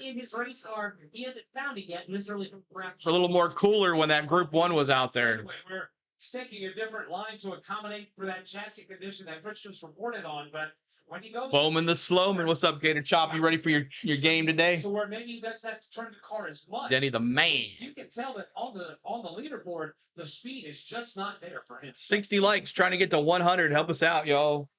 In his race car, he hasn't found it yet, and this early It's a little more cooler when that Group 1 was out there. Anyway, we're sticking a different line to accommodate for that chassis condition that Rich just reported on, but when he goes Bowman the Slowman, what's up, Gator Chop? You ready for your game today? to where maybe he doesn't have to turn the car as much. Denny the man. You can tell that on the leaderboard, the speed is just not there for him. 60 likes, trying to get to 100. Help us out, y'all.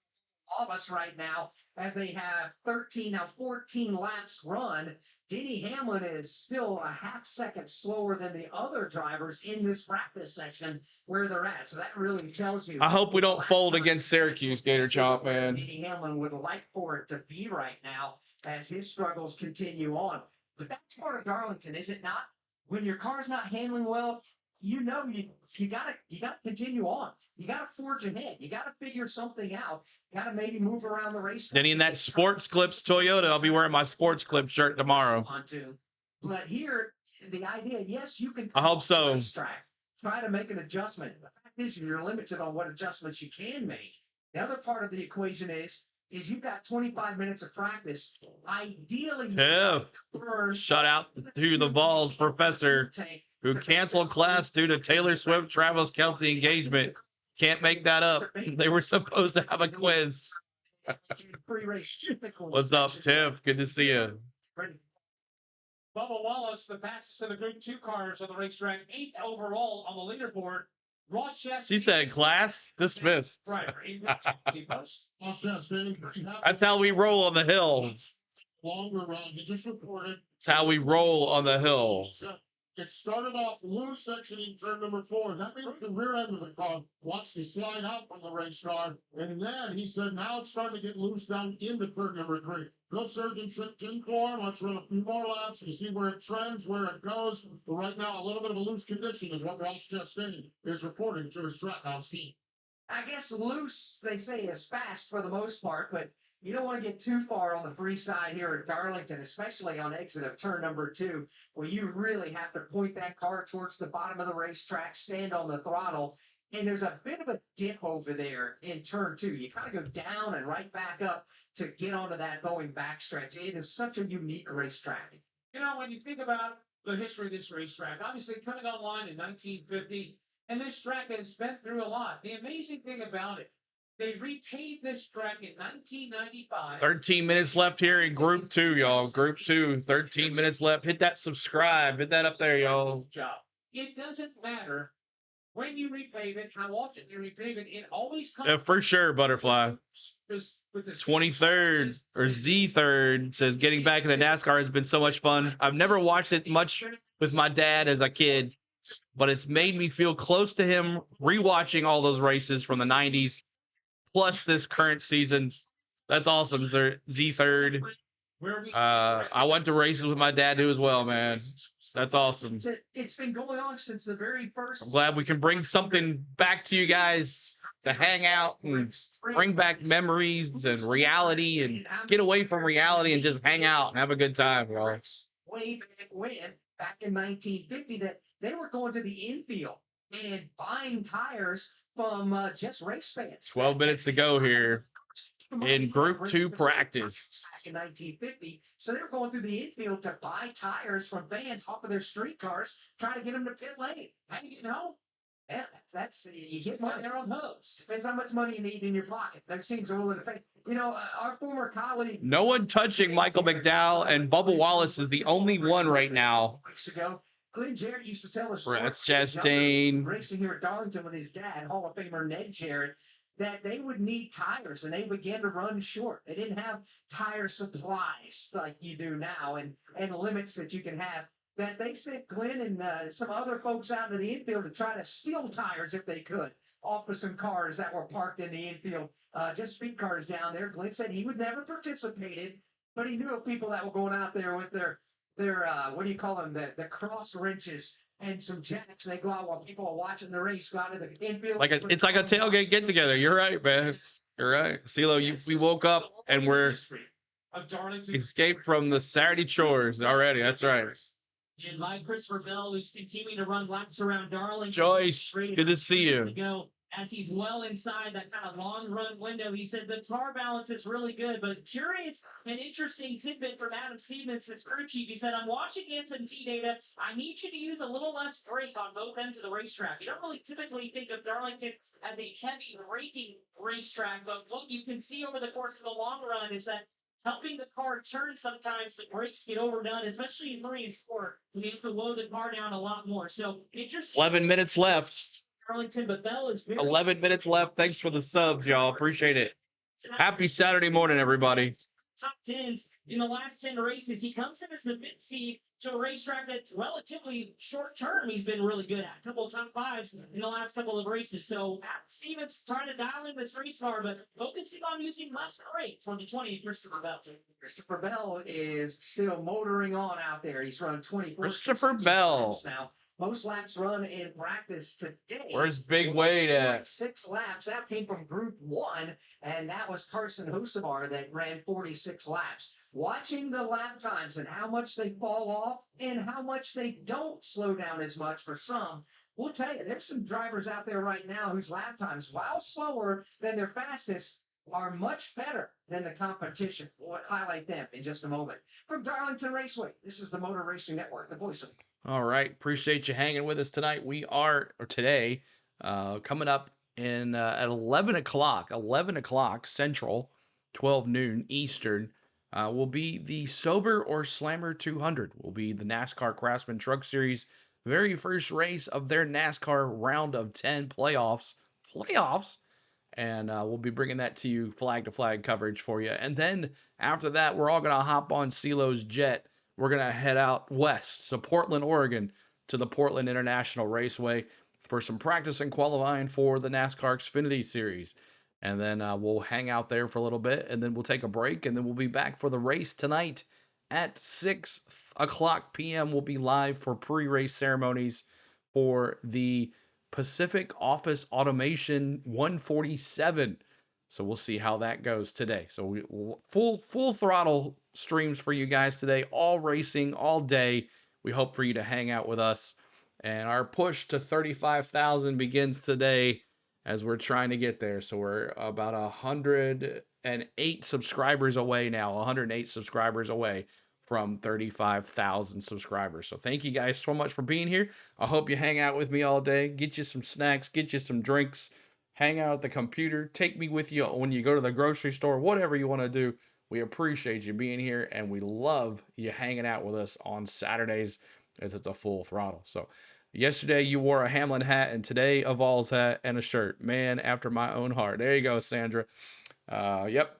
Wallace right now, as they have 14 laps run. Denny Hamlin is still a half second slower than the other drivers in this practice session where they're at. So that really tells you. I hope we don't fold against Syracuse, Gator Chomp, man. Denny Hamlin would like for it to be right now as his struggles continue on. But that's part of Darlington, is it not? When your car's not handling well, you gotta continue on. You gotta forge ahead. You gotta figure something out. You gotta maybe move around the racetrack. Denny, in that Sports Clips Toyota, I'll be wearing my Sports Clips shirt tomorrow. But here, the idea, yes, you can. I hope so. Racetrack, try to make an adjustment. The fact is, you're limited on what adjustments you can make. The other part of the equation is you've got 25 minutes of practice. Ideally, Tiff, shout out to the Vols professor who canceled class due to Taylor Swift, Travis Kelce engagement. Can't make that up. They were supposed to have a quiz. What's up, Tiff? Good to see you. Bubba Wallace, the fastest of the Group 2 cars on the racetrack, 8th overall on the leaderboard. Ross Chastain. She said class dismissed. Right. That's how we roll on the hill. Longer run. He just reported. That's how we roll on the hill. It started off loose exiting turn number 4. That means the rear end of the car wants to slide out from the race car. And then he said, now it's starting to get loose down into turn number 3. Bill Surgeon said 10-4. Let's run a few more laps to see where it trends, where it goes. But right now, a little bit of a loose condition is what Ross Chastain is reporting to his trackhouse team. I guess loose, they say, is fast for the most part, but you don't want to get too far on the free side here at Darlington, especially on exit of turn number 2, where you really have to point that car towards the bottom of the racetrack, stand on the throttle, and there's a bit of a dip over there in turn 2. You kind of go down and right back up to get onto that going backstretch. It is such a unique racetrack. You know, when you think about the history of this racetrack, obviously coming online in 1950, and this track has been through a lot. The amazing thing about it, they repaved this track in 1995. 13 minutes left here in Group 2, y'all. Group 2, 13 minutes left. Hit that subscribe. Hit that up there, y'all. It doesn't matter when you repave it, how often you repave it. It always comes. For sure, Butterfly. 23rd or Z3rd says getting back into NASCAR has been so much fun. I've never watched it much with my dad as a kid, but it's made me feel close to him rewatching all those races from the 90s. Plus this current season. That's awesome, Z3rd. I went to races with my dad too as well, man. That's awesome. It's been going on since the very first. I'm glad we can bring something back to you guys to hang out and bring back memories and reality and get away from reality and just hang out and have a good time, y'all. Way back in 1950, that they were going to the infield and buying tires from just race fans. 12 minutes to go here in Group 2 practice. Back in 1950, so they were going through the infield to buy tires from fans off of their street cars, trying to get them to pit lane. How do you get home? Yeah, that's you get money on hooks. Depends how much money you need in your pocket. Those teams are willing to pay. You know, our former colleague. No one touching Michael McDowell, and Bubba Wallace is the only one right now. Weeks ago, Glenn Jarrett used to tell us. That's Chastain. Racing here at Darlington with his dad, Hall of Famer Ned Jarrett, that they would need tires, and they began to run short. They didn't have tire supplies like you do now, and limits that you can have. That they sent Glenn and some other folks out into the infield to try to steal tires if they could off of some cars that were parked in the infield, just street cars down there. Glenn said he would never participated, but he knew of people that were going out there with their what do you call them, the cross wrenches and some jacks. They go out while people are watching the race, go out to the infield. It's like a tailgate get together. You're right, man. You're right. CeeLo, we woke up and we're escaped from the Saturday chores already. That's right. And like Christopher Bell, who's continuing to run laps around Darlington. Joyce, good to see you. As he's well inside that kind of long run window, he said the car balance is really good. But curious and interesting tidbit from Adam Stevens, his crew chief. He said, I'm watching SMT data. I need you to use a little less brake on both ends of the racetrack. You don't really typically think of Darlington as a heavy braking racetrack, but what you can see over the course of the long run is that helping the car turn, sometimes the brakes get overdone, especially in 3 and 4. You have to lower the car down a lot more. So interesting. 11 minutes left. Darlington, but Bell is very 11 minutes left. Thanks for the subs, y'all. Appreciate it. Happy Saturday morning, everybody. Top 10s in the last 10 races. He comes in as the fifth seed to a racetrack that's relatively short term. He's been really good at a couple of top fives in the last couple of races. So Adam Stevens trying to dial in this race car, but focusing on using Nascar 2020, Christopher Bell. Christopher Bell is still motoring on out there. He's run 24 Christopher Bell. now. Most laps run in practice today. Where's Big Wade at? 6 laps. That came from Group 1, and that was Carson Hocevar that ran 46 laps. Watching the lap times and how much they fall off and how much they don't slow down as much for some, we'll tell you, there's some drivers out there right now whose lap times, while slower than their fastest, are much better than the competition. We'll highlight them in just a moment. From Darlington Raceway, this is the Motor Racing Network, the voice of. All right. Appreciate you hanging with us tonight. We are, or today, coming up in at 11 o'clock Central, 12 noon Eastern, will be the Sober or Slammer 200. Will be the NASCAR Craftsman Truck Series very first race of their NASCAR round of 10 playoffs. And we'll be bringing that to you, flag-to-flag coverage for you. And then after that, we're all going to hop on CeeLo's jet. We're going to head out west to Portland, Oregon, to the Portland International Raceway for some practice and qualifying for the NASCAR Xfinity Series. And then we'll hang out there for a little bit, and then we'll take a break, and then we'll be back for the race tonight at 6 o'clock p.m. We'll be live for pre-race ceremonies for the Pacific Office Automation 147. So we'll see how that goes today. So we full throttle streams for you guys today, all racing all day. We hope for you to hang out with us. And our push to 35,000 begins today as we're trying to get there. So we're about 108 subscribers away now, 108 subscribers away from 35,000 subscribers. So thank you guys so much for being here. I hope you hang out with me all day, get you some snacks, get you some drinks, hang out at the computer, take me with you when you go to the grocery store, whatever you want to do. We appreciate you being here, and we love you hanging out with us on Saturdays as it's a full throttle. So yesterday you wore a Hamlin hat, and today a Vols hat and a shirt. Man after my own heart. There you go, Sandra. Yep.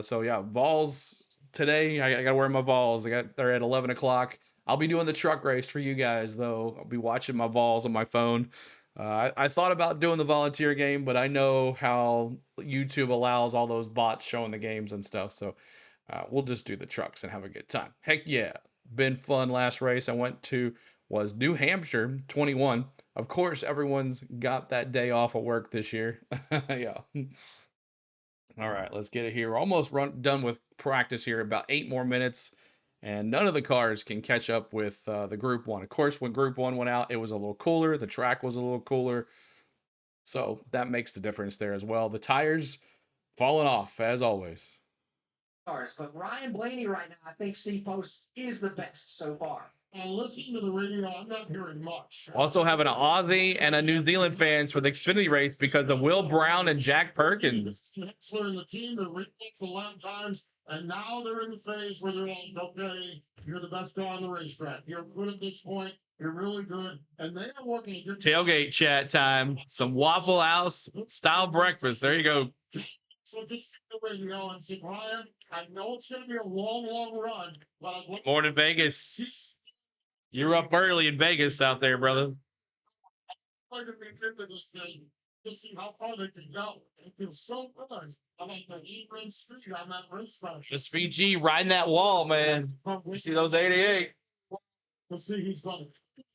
So yeah, Vols today. I got to wear my Vols. They're at 11 o'clock. I'll be doing the truck race for you guys, though. I'll be watching my Vols on my phone. I thought about doing the volunteer game, but I know how YouTube allows all those bots showing the games and stuff. So we'll just do the trucks and have a good time. Heck yeah. Been fun. Last race I went to was New Hampshire 21. Of course, everyone's got that day off of work this year. Yeah. All right, let's get it here. We're almost done with practice here. About 8 more minutes. And none of the cars can catch up with the Group 1. Of course, when Group 1 went out, it was a little cooler. The track was a little cooler. So that makes the difference there as well. The tires falling off, as always. But Ryan Blaney right now, I think Steve Post is the best so far. And listening to the radio, I'm not hearing much. Also having an Aussie and a New Zealand fans for the Xfinity race because of Will Brown and Jack Perkins. They're in the team, they're reading the lap times, and now they're in the phase where they're like, okay, you're the best guy on the racetrack. You're good at this point. You're really good. And they are working a good tailgate chat time. Some Waffle House style breakfast. There you go. So just get the radio and say, Ryan, I know it's going to be a long run, but I morning Vegas. You're up early in Vegas out there, brother. I'm going to be good to this game to see how far they can go. It feels so good. I'm like the E-Red Street on that racetrack. This VG riding that wall, man. You see those 88? Let's see, he's done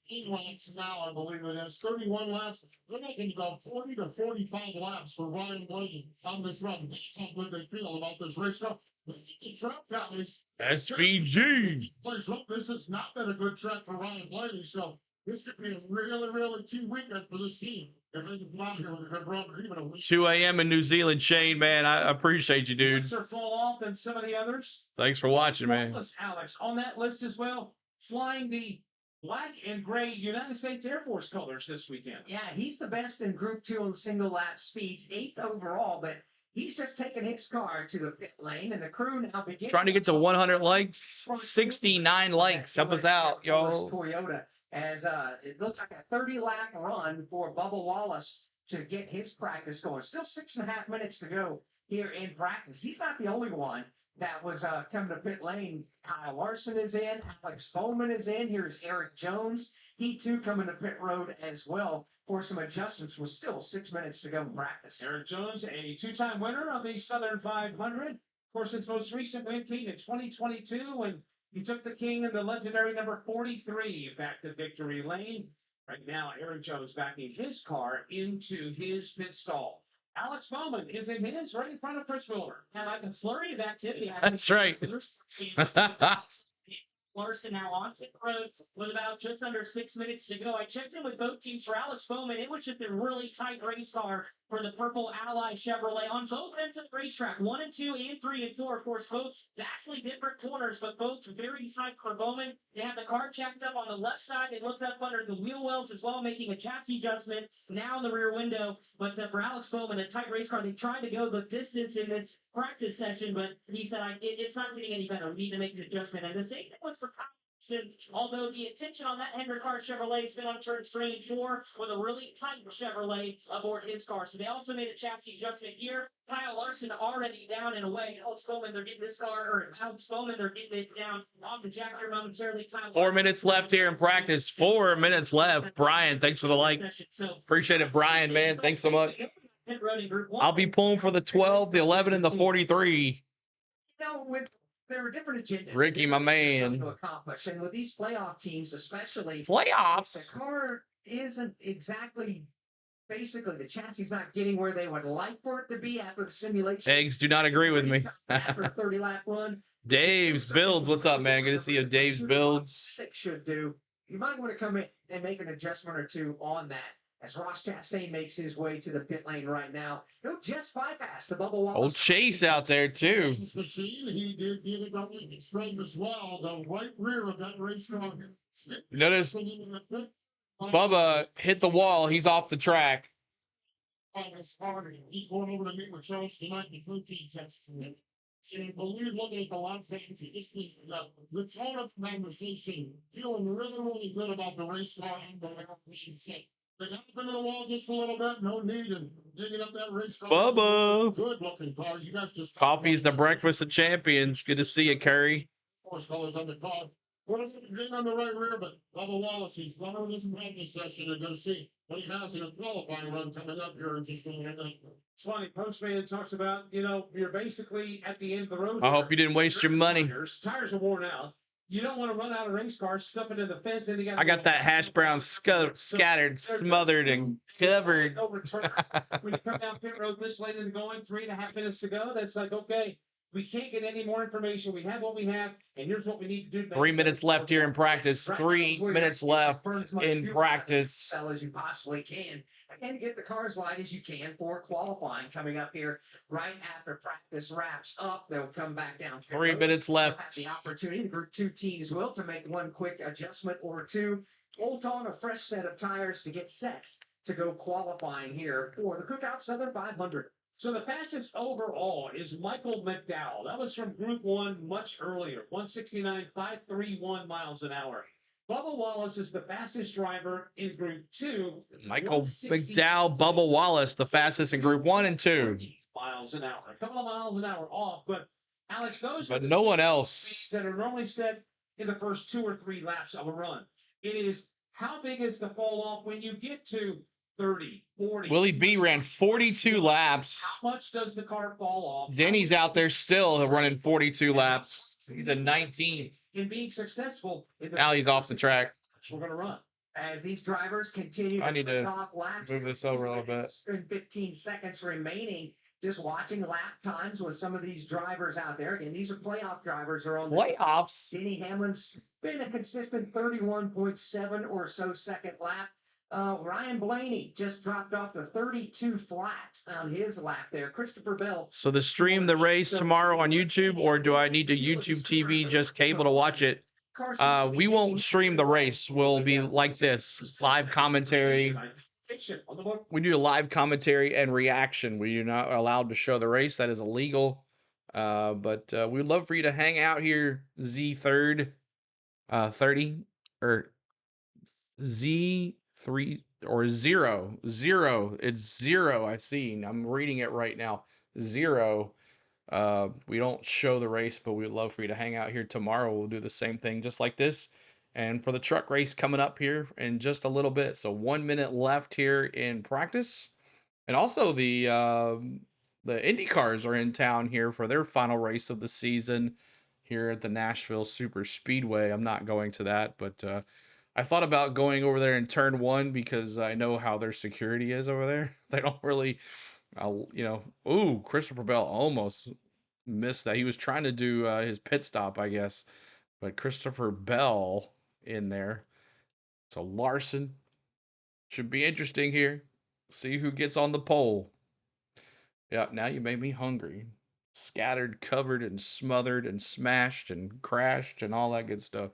15 laps now, I believe it is. 31 laps. They're making about 40 to 45 laps for Ryan Blaney on this run. That's how good they feel about this race. The track guys. SVG. Look, this has not been a good track for Ryan Blaney, so this could be a really key weekend for this team. If they can come out here with a good run, even a week. 2 a.m. in New Zealand, Shane, man. I appreciate you, dude. Lesser fall off than some of the others. Thanks for watching, man. Alex, on that list as well, flying the black and gray United States Air Force colors this weekend. Yeah, he's the best in Group 2 on single lap speeds, 8th overall, but he's just taken his car to the pit lane, and the crew now begins. Trying to get to 100 likes, 69 likes. Help us out, y'all. Toyota, as it looks like a 30-lap run for Bubba Wallace to get his practice going. Still 6.5 minutes to go here in practice. He's not the only one that was coming to pit lane. Kyle Larson is in. Alex Bowman is in. Here's Eric Jones. He too coming to pit road as well for some adjustments with still 6 minutes to go in practice. Eric Jones, a two-time winner of the Southern 500. Of course, his most recent win came in 2022 when he took the king in the legendary number 43 back to victory lane. Right now, Eric Jones backing his car into his pit stall. Alex Bowman is in his right in front of Chris Wheeler. Now, like a flurry of activity. That's right. Larson now on pit road with about just under 6 minutes to go. I checked in with both teams for Alex Bowman. It was just a really tight race car for the Purple Ally Chevrolet on both ends of the racetrack, 1 and 2 and 3 and 4. Of course, both vastly different corners, but both very tight for Bowman. They had the car checked up on the left side. They looked up under the wheel wells as well, making a chassis adjustment now in the rear window. But for Alex Bowman, a tight race car, they tried to go the distance in this practice session, but he said, it's not getting any better. We need to make an adjustment. And the same thing was for although the attention on that Hendrick car Chevrolet has been on turn 3 and 4 with a really tight Chevrolet aboard his car. So they also made a chassis adjustment here. Kyle Larson already down and away. Alex Bowman, they're getting this car, or Alex Bowman, they're getting it down on the jack here momentarily. 4 minutes left here in practice. 4 minutes left. Brian, thanks for the like. Appreciate it, Brian, man. Thanks so much. I'll be pulling for the 12, the 11, and the 43. There are different agendas. Ricky, my man. To accomplish. And with these playoff teams, especially, Playoffs. the car isn't exactly, basically, the chassis is not getting where they would like for it to be after the simulation. Eggs do not agree with me. After a 30-lap run. Dave's Builds. What's up, man? Good to see you, Dave's Builds. Should do. You might want to come in and make an adjustment or two on that. As Ross Chastain makes his way to the pit lane right now, he'll just bypass the Bubba Wallace. Old Chase out there, too. The scene, he did get it going straight as well. The right rear of that race car. Notice Bubba hit the wall. He's off the track. He's going over to meet with Charles tonight. The protein test for him. So believe looking at the line fans, this is the tone of conversation, feeling really, really good about the race car and the say. They got up into the wall just a little bit. No need in digging up that race car. Bubba. Good looking car. You guys just Coffee's the breakfast of champions. Good to see you, Curry. Force colors on the car. What is it? Getting on the right rear, but Bubba Wallace, he's running this practice session and go see what he has in a qualifying run coming up here in just a minute. It's funny, Postman talks about, you're basically at the end of the road. I hope you didn't waste your money. Tires are worn out. You don't want to run out of race cars, stuff it in the fence, and you got. I got that hash brown scattered, smothered, and covered. Overturned. When you come down pit road this late in the going, 3.5 minutes to go, that's like, okay, we can't get any more information. We have what we have, and here's what we need to do. 3 minutes left here in practice. 3 minutes left in practice. Sell as you possibly can, and get the car as light as you can for qualifying coming up here right after practice wraps up. They'll come back down. 3 minutes left. Have the opportunity, the Group 2 teams will, to make one quick adjustment or two. Bolt on a fresh set of tires to get set to go qualifying here for the Cookout Southern 500. So the fastest overall is Michael McDowell. That was from Group 1 much earlier, 169.531 miles an hour. Bubba Wallace is the fastest driver in Group 2. Michael McDowell, Bubba Wallace, the fastest in Group 1 and 2. Miles an hour. A couple of miles an hour off, but Alex, those but are the no one else that are normally set in the first 2 or 3 laps of a run. It is how big is the fall off when you get to 30, 40. Willie B ran 42 laps. How much does the car fall off? Denny's out there still running 42 laps. He's a 19th. In being successful. Now he's off the track. We're going to run. As these drivers continue I need to off laps, move this over a little bit. 15 seconds remaining. Just watching lap times with some of these drivers out there. Again, these are playoff drivers. Are on the Playoffs. Denny Hamlin's been a consistent 31.7 or so second lap. Ryan Blaney just dropped off to 32 flat on his lap there. Christopher Bell. So the stream the race tomorrow on YouTube, or do I need to YouTube TV just cable to watch it? We won't stream the race. We'll be like this, live commentary. We do a live commentary and reaction. We are not allowed to show the race. That is illegal. But we'd love for you to hang out here, Z3rd 30 or Z3 or 0. It's 0. I see. I'm reading it right now. We don't show the race, but we'd love for you to hang out here tomorrow. We'll do the same thing just like this. And for the truck race coming up here in just a little bit. So 1 minute left here in practice. And also the Indy cars are in town here for their final race of the season here at the Nashville Super Speedway. I'm not going to that, but I thought about going over there in turn one because I know how their security is over there. They don't really, ooh, Christopher Bell almost missed that. He was trying to do his pit stop, I guess, but Christopher Bell in there. So Larson should be interesting here. See who gets on the pole. Yeah, now you made me hungry. Scattered, covered, and smothered, and smashed, and crashed, and all that good stuff.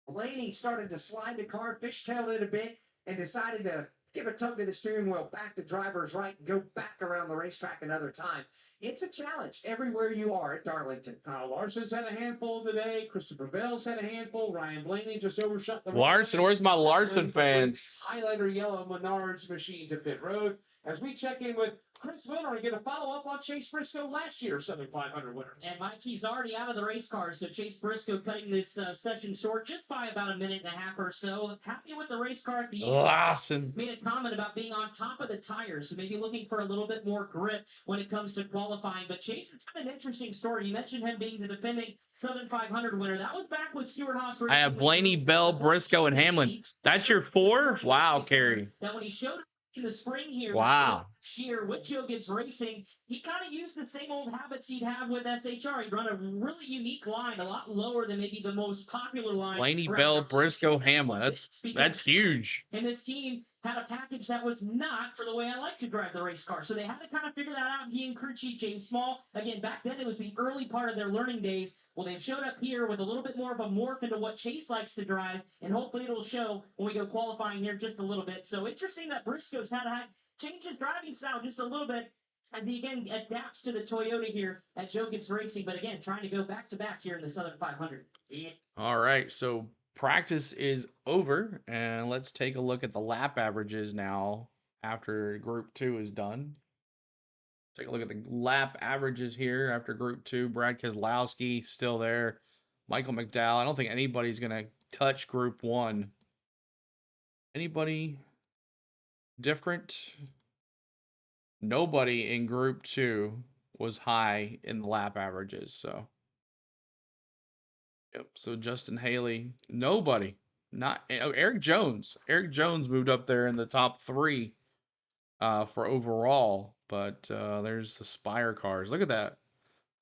Blaney started to slide the car, fishtailed it a bit, and decided to give a tug to the steering wheel back to driver's right and go back around the racetrack another time. It's a challenge everywhere you are at Darlington. Larson's had a handful today. Christopher Bell's had a handful. Ryan Blaney just overshot the Larson, where's my Larson fans? Highlighter yellow Menards machine to pit road. As we check in with Chris Miller and get a follow-up on Chase Briscoe, last year's Southern 500 winner. And Mikey's already out of the race car, so Chase Briscoe cutting this session short just by about a minute and a half or so. Happy with the race car at the end. Larson made a comment about being on top of the tires, so maybe looking for a little bit more grip when it comes to qualifying. But Chase, it's been an interesting story. You mentioned him being the defending Southern 500 winner. That was back with Stuart Haas. I have Blaney, Bell, Briscoe, and Hamlin. That's your four? Wow, Kerry. That when he showed up in the spring here, wow, year with Joe Gibbs Racing, he kind of used the same old habits he'd have with SHR. He'd run a really unique line, a lot lower than maybe the most popular line. Blaney, Bell, Briscoe, Hamlin. That's huge. And this team had a package that was not for the way I like to drive the race car. So they had to kind of figure that out. He and crew chief James Small, again, back then it was the early part of their learning days. Well, they've showed up here with a little bit more of a morph into what Chase likes to drive, and hopefully it'll show when we go qualifying here just a little bit. So interesting that Briscoe's had to change his driving style just a little bit as he again adapts to the Toyota here at Joe Gibbs Racing, but again, trying to go back-to-back here in the Southern 500. All right, so practice is over, and let's take a look at the lap averages now after Group 2 is done. Take a look at the lap averages here after Group 2. Brad Keselowski still there. Michael McDowell. I don't think anybody's going to touch Group 1. Anybody different? Nobody in Group 2 was high in the lap averages, so... Yep, so Justin Haley, nobody. Not Eric Jones. Eric Jones moved up there in the top 3 for overall, but there's the Spire cars. Look at that.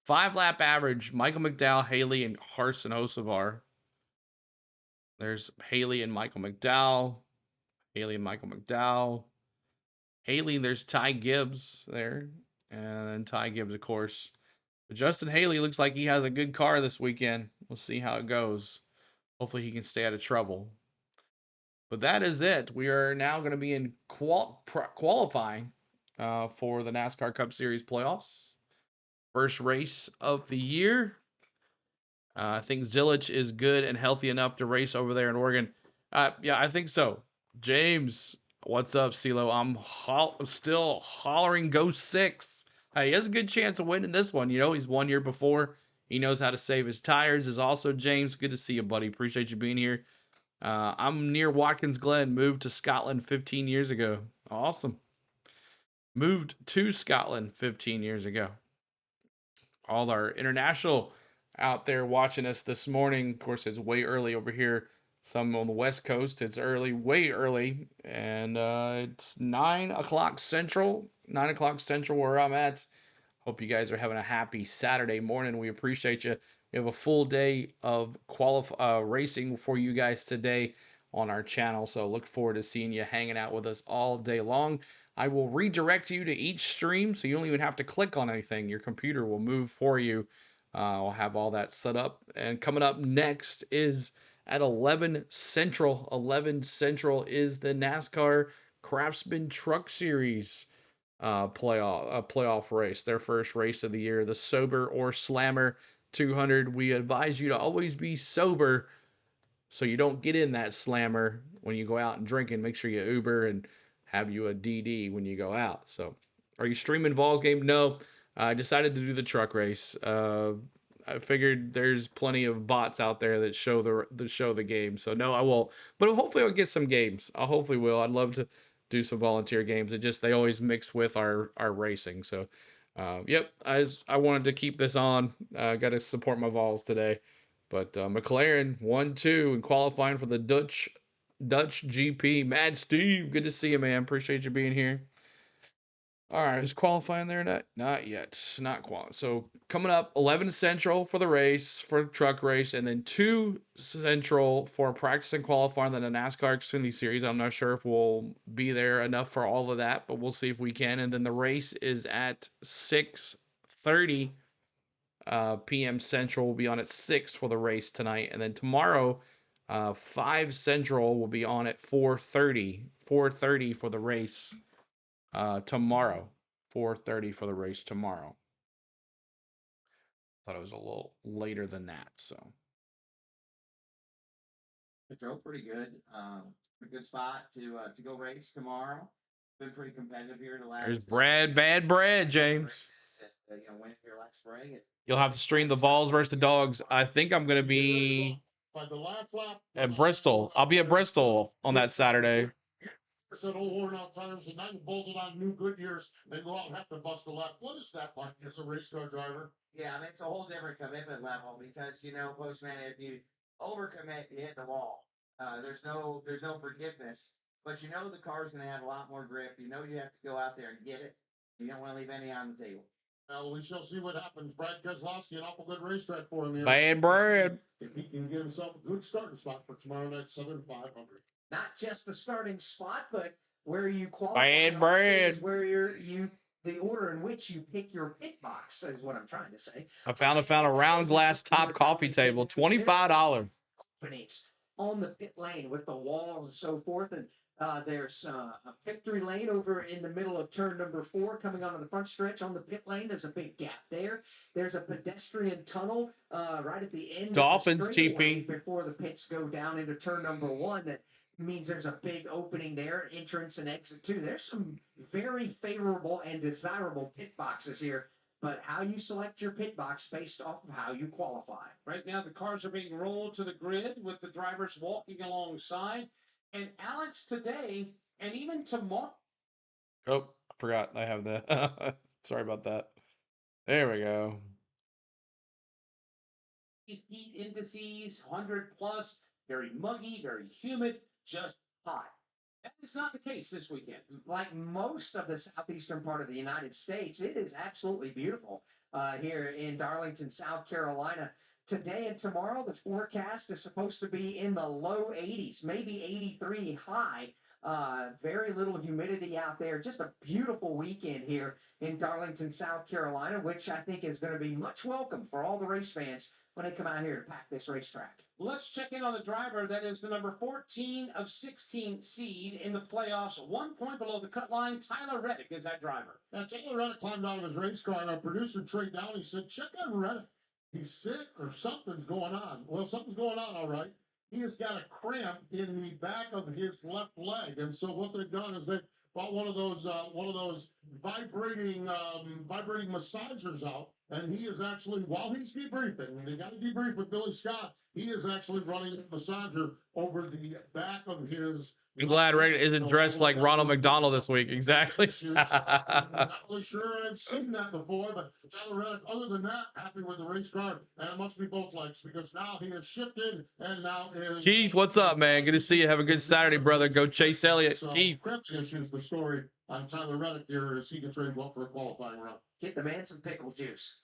5-lap average, Michael McDowell, Haley, and Carson Hocevar. There's Haley and Michael McDowell. Haley and Michael McDowell. Haley, there's Ty Gibbs there. And then Ty Gibbs, of course. But Justin Haley looks like he has a good car this weekend. We'll see how it goes. Hopefully he can stay out of trouble. But that is it. We are now going to be in qualifying for the NASCAR Cup Series playoffs. First race of the year. I think Zilich is good and healthy enough to race over there in Oregon. Yeah, I think so. James, what's up, CeeLo? I'm still hollering go 6. He has a good chance of winning this one. You know, he's won here before. He knows how to save his tires. Is also James. Good to see you, buddy. Appreciate you being here. I'm near Watkins Glen. Moved to Scotland 15 years ago. Awesome. Moved to Scotland 15 years ago. All our international out there watching us this morning. Of course, it's way early over here. Some on the West Coast, it's early, way early. And it's 9 o'clock Central. 9 o'clock Central where I'm at. Hope you guys are having a happy Saturday morning. We appreciate you. We have a full day of racing for you guys today on our channel. So look forward to seeing you hanging out with us all day long. I will redirect you to each stream so you don't even have to click on anything. Your computer will move for you. I'll have all that set up. And coming up next is at 11 Central. 11 Central is the NASCAR Craftsman Truck Series playoff race. Their first race of the year, the Sober or Slammer 200. We advise you to always be sober so you don't get in that slammer when you go out and drinking. Make sure you Uber and have you a DD when you go out. So, are you streaming Vols game? No. I decided to do the truck race. I figured there's plenty of bots out there that show the game. So no, I won't. But hopefully I'll get some games. I hopefully will. I'd love to do some volunteer games. It just they always mix with our racing. So yep, I wanted to keep this on. Got to support my Vols today. But McLaren 1-2 and qualifying for the Dutch GP. Mad Steve, good to see you, man. Appreciate you being here. All right, is qualifying there? Not yet. Not qualifying. So coming up, 11 Central for the race, for the truck race, and then 2 Central for practice and qualifying, then a NASCAR Xfinity Series. I'm not sure if we'll be there enough for all of that, but we'll see if we can. And then the race is at 6:30 p.m. Central. Will be on at 6 for the race tonight, and then tomorrow, 5 Central will be on at 4:30. 4:30 for the race. Tomorrow, 4:30 for the race tomorrow. Thought it was a little later than that. So It drove pretty good. A good spot to go race tomorrow. Been pretty competitive here the last. there's Brad, bad Brad, James. races. Winning here last spring. You'll have to stream the Vols versus the Dogs. I think I'm gonna be By the last lap, at Bristol. I'll be at Bristol on that Saturday. Said old worn out tires and then bolted on new Goodyears and go out and have to bust a lap. What is that like as a race car driver? Yeah, I mean, it's a whole different commitment level because, Postman, if you overcommit, you hit the wall. There's no forgiveness. But the car's going to have a lot more grip. You have to go out there and get it. You don't want to leave any on the table. Well, we shall see what happens. Brad Keselowski, an awful good racetrack for him here. Bad Brad. If he can get himself a good starting spot for tomorrow night's Southern 500. Not just a starting spot, but where you qualify Bad Brad. is where the order in which you pick your pit box is what I'm trying to say. I found a round glass top coffee table, $25. Companies on the pit lane with the walls and so forth, and there's a victory lane over in the middle of turn number 4 coming onto the front stretch on the pit lane. There's a big gap there. There's a pedestrian tunnel right at the end Dolphins of the straightaway TP before the pits go down into turn number 1 that means there's a big opening there, entrance and exit too. There's some very favorable and desirable pit boxes here, but how you select your pit box based off of how you qualify. Right now, the cars are being rolled to the grid with the drivers walking alongside. And Alex, today, and even tomorrow. Oh, I forgot I have that. Sorry about that. There we go. Heat indices, 100 plus, very muggy, very humid, just hot. That is not the case this weekend. Like most of the southeastern part of the United States, it is absolutely beautiful here in Darlington, South Carolina. Today and tomorrow, the forecast is supposed to be in the low 80s, maybe 83 high. Very little humidity out there. Just a beautiful weekend here in Darlington, South Carolina, which I think is going to be much welcome for all the race fans when they come out here to pack this racetrack. Let's check in on the driver. That is the number 14 of 16 seed in the playoffs. 1 point below the cut line. Tyler Reddick is that driver. Now, Taylor Reddick climbed out of his race car, and our producer, Trey Downey, said, check on Reddick. He's sick or something's going on. Well, something's going on, all right. He has got a cramp in the back of his left leg. And so what they've done is they've bought one of those vibrating massagers out. And he is actually, while he's debriefing, and they got to debrief with Billy Scott, he is actually running a massager over the back of his. I'm glad Reagan isn't dressed like Ronald McDonald this week. Exactly. I'm not really sure I've seen that before, but Tyler Reddick, other than that, happy with the race car. And it must be both legs because now he has shifted and now is. Keith, what's up, man? Good to see you. Have a good Saturday, brother. Go Chase Elliott. So, Keith. cramping issues, the story on Tyler Reddick here as he gets ready to go for a qualifying round. Get the man some pickle juice.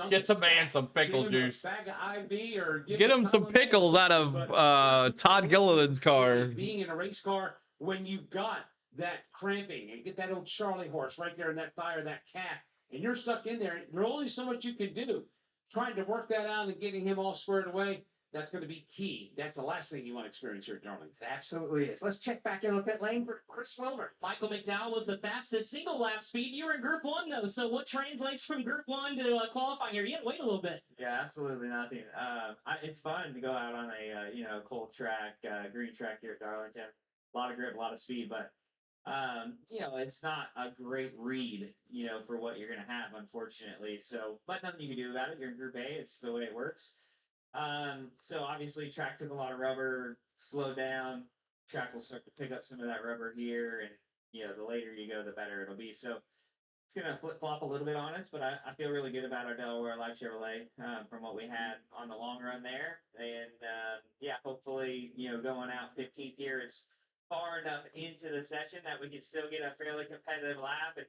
Get the man some pickle juice. Bag of IV or Get him some pickles out of Todd Gilliland's car. Being in a race car when you've got that cramping and get that old Charlie horse right there in that thigh or that calf, and you're stuck in there, there's only so much you can do. Trying to work that out and getting him all squared away, that's going to be key. That's the last thing you want to experience here at Darlington. It absolutely is. Let's check back in on the pit lane for Chris Wilmer. Michael McDowell was the fastest single lap speed. You were in Group 1, though, so what translates from Group 1 to qualifying here? You had to wait a little bit. Yeah, absolutely nothing. It's fun to go out on a cold track, green track here at Darlington. A lot of grip, a lot of speed, but It's not a great read, for what you're gonna have, unfortunately. So, but nothing you can do about it. You're in Group A. It's the way it works. So obviously, track took a lot of rubber, slowed down. Track will start to pick up some of that rubber here, and the later you go, the better it'll be. So it's gonna flip flop a little bit on us, but I feel really good about our Delaware Live Chevrolet from what we had on the long run there, and hopefully going out 15th here is far enough into the session that we can still get a fairly competitive lap, and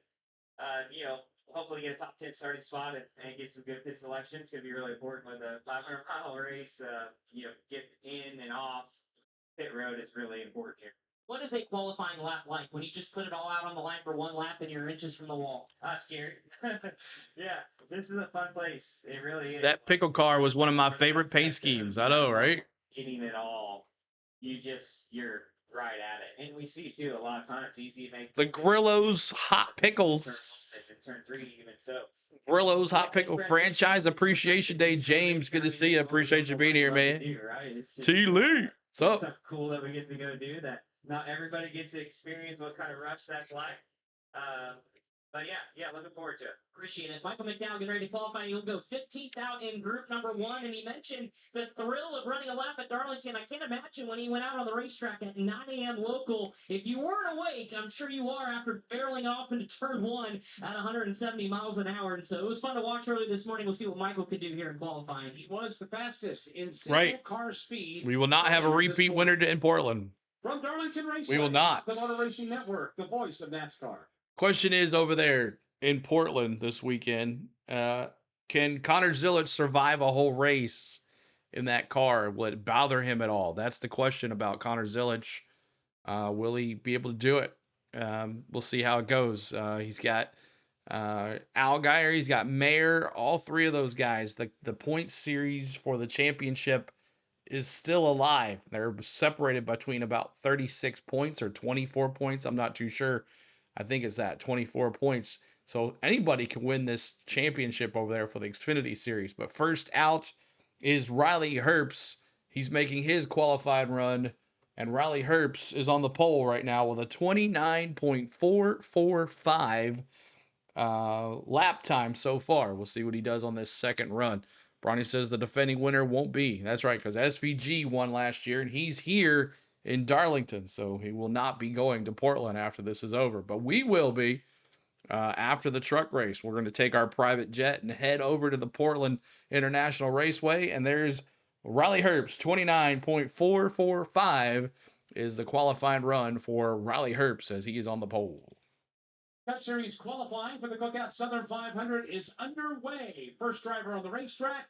hopefully get a top 10 starting spot and get some good pit selection. It's gonna be really important with a 500-mile race. Get in and off pit road is really important here. What is a qualifying lap like when you just put it all out on the line for one lap and you're inches from the wall? Scary. Yeah, this is a fun place. It really is. That pickle car was one of my favorite paint schemes. I know, right? Getting it all. You're right at it. And we see, too, a lot of times, it's easy to make... The Grillo's Hot Pickles. Turn 3 even, so... Grillo's Hot Pickle Franchise Appreciation Day. James, good to see you. Appreciate you being here, man. T. Lee. What's up? Something cool that we get to go do that not everybody gets to experience what kind of rush that's like. But yeah, looking forward to it. Appreciate it. Michael McDowell getting ready to qualify. He'll go 15th out in group number 1. And he mentioned the thrill of running a lap at Darlington. I can't imagine when he went out on the racetrack at 9 a.m. local. If you weren't awake, I'm sure you are after barreling off into turn 1 at 170 miles an hour. And so it was fun to watch early this morning. We'll see what Michael could do here in qualifying. He was the fastest in single car speed. We will not have a repeat winner in Portland. From Darlington Raceway. We will not. The Motor Racing Network, the voice of NASCAR. Question is over there in Portland this weekend, can Connor Zilisch survive a whole race in that car? Will it bother him at all? That's the question about Connor Zilisch. Will he be able to do it? We'll see how it goes. He's got Allgaier, he's got Mayer, all three of those guys. The point series for the championship is still alive. They're separated between about 36 points or 24 points. I'm not too sure. I think it's that 24 points. So anybody can win this championship over there for the Xfinity Series. But first out is Riley Herbst. He's making his qualifying run. And Riley Herbst is on the pole right now with a 29.445 lap time so far. We'll see what he does on this second run. Bronny says the defending winner won't be. That's right, because SVG won last year, and he's here in Darlington, so he will not be going to Portland after this is over. But we will be after the truck race. We're going to take our private jet and head over to the Portland International Raceway, and there's Riley Herbst. 29.445 is the qualifying run for Riley Herbst as he is on the pole. Cup Series qualifying for the Cookout Southern 500 is underway. First driver on the racetrack,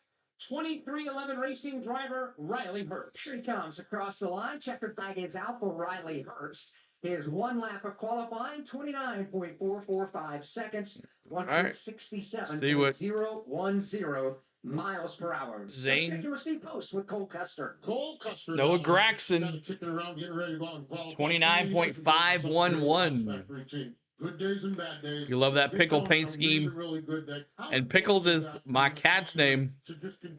2311 Racing driver Riley Herbst. Here he comes across the line. Checkered flag is out for Riley Herbst. His one lap of qualifying, 29.445 seconds, 167.010 miles per hour. Zane. Let's check your Steve Post with Cole Custer. Cole Custer. Noah Graxon. 29.511. Good days and bad days. You love that pickle paint scheme. Really good day. And Pickles is my cat's name.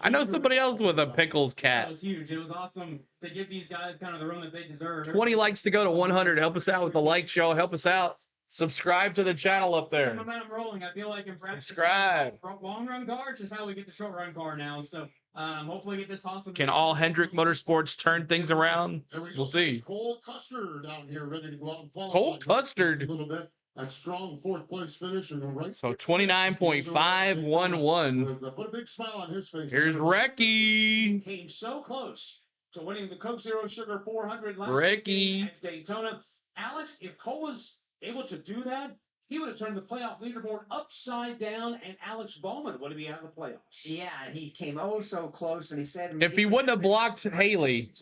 I know somebody else with a Pickles That cat. was huge. It was awesome to give these guys kind of the run that they deserve. 20 likes to go to 100. Help us out with the like show. Help us out. Subscribe to the channel up there. Momentum rolling. I feel like in practice, Subscribe. long run cars is how we get the short run car now. So hopefully get this awesome. Can all Hendrick Motorsports turn things around? We'll see. Cole Custer down here ready to go out and qualify. Cole Custard. A little bit. That strong fourth place finish and right. So 29.511. Put a big smile on his face. Here's Recky. Came so close to winning the Coke Zero Sugar 400 last Ricky. at Daytona. Alex, if Cole was able to do that, he would have turned the playoff leaderboard upside down, and Alex Bowman would have been out of the playoffs. Yeah, he came oh so close, and he said If he wouldn't have blocked Haley.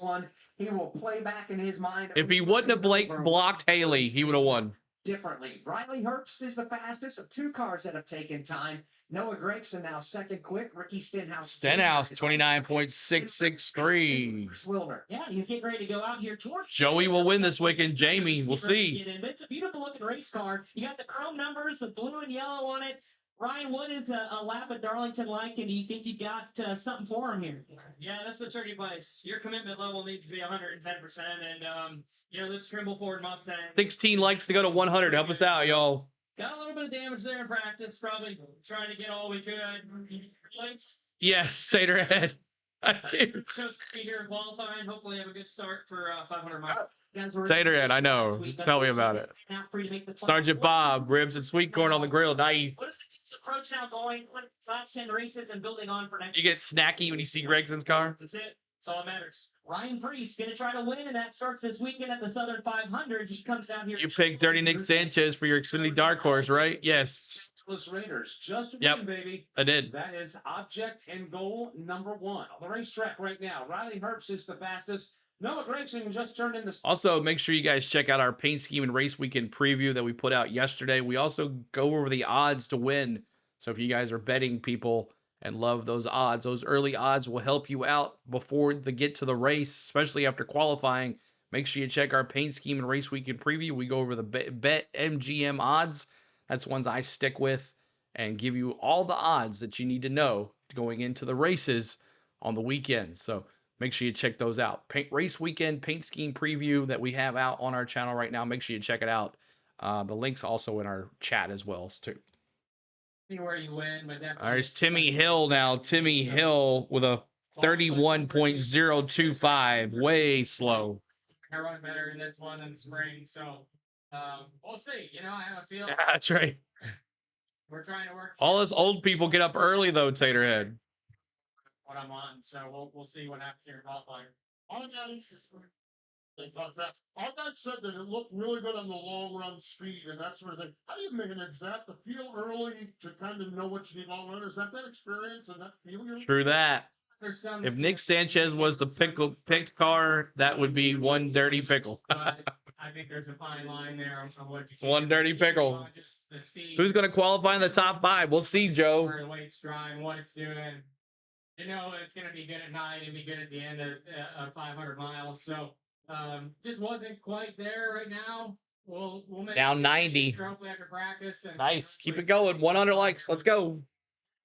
He will play back in his mind. If he wouldn't have blocked Haley, he would have won. Differently. Riley Herbst is the fastest of two cars that have taken time. Noah Gregson now second quick. Ricky Stenhouse 29.663. Wilner. Yeah, he's getting ready to go out here towards. Joey will win this weekend. Jamie, we'll see. But it's a beautiful looking race car. You got the chrome numbers, the blue and yellow on it. Ryan, what is a lap at Darlington like, and do you think you got something for him here? Yeah, that's the tricky place. Your commitment level needs to be 110%, and this Trimble Ford Mustang. 16 likes to go to 100. Help us out, y'all. Got a little bit of damage there in practice. Probably trying to get all we could. Yes, Taterhead. I do. Shows speed here in qualifying. Hopefully, have a good start for 500 miles. Taterhead, I know. Tell me about it. Sergeant Bob, ribs and sweet corn on the grill. Nice. What is the team's approach now going? Last 10 races and building on for next You get snacky when you see Gregson's car? That's it. That's all that matters. Ryan Priest going to try to win, and that starts this weekend at the Southern 500. He comes out here. You picked Dirty Nick Sanchez for your Xfinity Dark Horse, right? Yes. Raiders, just a Yep. win, baby. I did. That is object and goal number 1 on the racetrack right now. Riley Herbst is the fastest. Noah Gregson just turned in the. Also, make sure you guys check out our paint scheme and race weekend preview that we put out yesterday. We also go over the odds to win. So if you guys are betting people and love those odds, those early odds will help you out before they get to the race, especially after qualifying. Make sure you check our paint scheme and race weekend preview. We go over the bet MGM odds. That's ones I stick with and give you all the odds that you need to know going into the races on the weekend. So make sure you check those out. Race weekend paint scheme preview that we have out on our channel right now. Make sure you check it out. The link's also in our chat as well, too. Anywhere you win, but definitely. All right, it's Timmy Hill now. Timmy Hill with a 31.025. Way slow. I run better in this one in the spring, so we'll see. I have a feel. Yeah, that's right. We're trying to work. All us old people get up early, though, Taterhead. What I'm on, so we'll see what happens here in qualifying. Our guys said that it looked really good on the long run speed and that sort of thing. How do you manage that? The feel early to kind of know what you need long run? Is that experience and that feeling? True that. There's some. If Nick Sanchez was the picked car, that would be one dirty pickle. But I think there's a fine line there on what you. It's one dirty pickle. Just the speed. Who's going to qualify in the top 5? We'll see, Joe. Where the way it's driving, what it's doing. It's going to be good at night and be good at the end of 500 miles. So just wasn't quite there right now. We'll make down 90. Stroke after practice. And Nice. Keep it going. 100 likes. Let's go.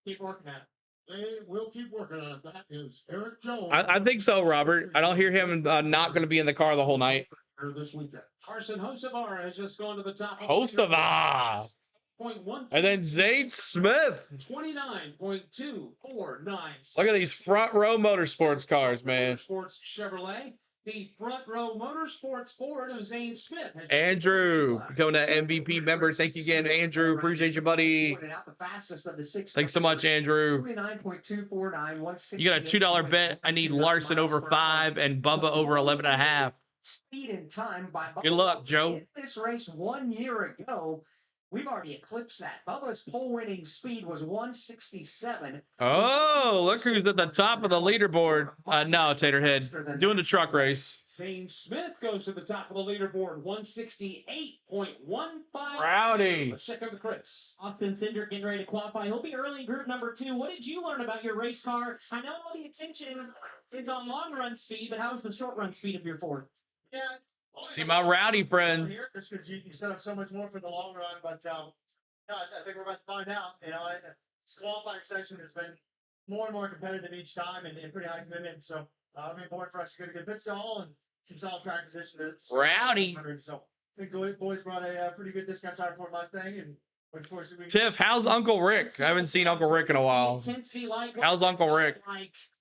Keep working at it. They will keep working on it. That is Eric Jones. I think so, Robert. I don't hear him not going to be in the car the whole night. This weekend. Carson Hocevar has just gone to the top. Hocevar. 0.1. And then Zane Smith. 29.249. Look at these front row motorsports cars, man. Motorsports Chevrolet. The front row motorsports Ford of Zane Smith. Andrew, becoming an MVP member. Thank you again, Andrew. Appreciate you, buddy. Thanks so much, Andrew. 29.249. You got a $2 bet. I need Larson over 5 and Bubba over 11.5. Speed and time by Bubba. Good luck, Joe. In this race 1 year ago, we've already eclipsed that. Bubba's pole-winning speed was 167. Oh, look who's at the top of the leaderboard. No, Taterhead. Doing the truck race. Zane Smith goes to the top of the leaderboard. 168.15. Rowdy. Let's check out the Chris. Austin Cinder getting ready to qualify. He'll be early in group number 2. What did you learn about your race car? I know all the attention is on long run speed, but how's the short run speed of your Ford? Yeah. See my rowdy friend. Here, because you set up so much more for the long run, but I think we're about to find out. This qualifying session has been more and more competitive each time and pretty high commitment. So it'll be important for us to get a good pit stall and some solid track position. Rowdy. So I think the boys brought a pretty good discount tire for Mustang and. Tiff, how's Uncle Rick? I haven't seen Uncle Rick in a while. How's Uncle Rick?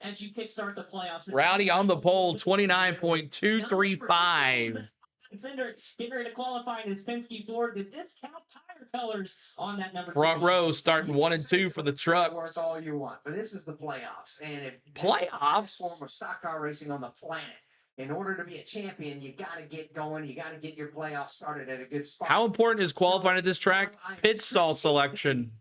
As you kickstart the playoffs. Rowdy on the pole, 29.235. Cinder getting ready to qualify in his Penske Ford. The discount tire colors on that number. Front row starting 1 and 2 for the truck. Worth all you want, but this is the playoffs, and if playoffs form of stock car racing on the planet. In order to be a champion, you got to get going. You got to get your playoffs started at a good spot. How important is qualifying at this track? Pit stall selection.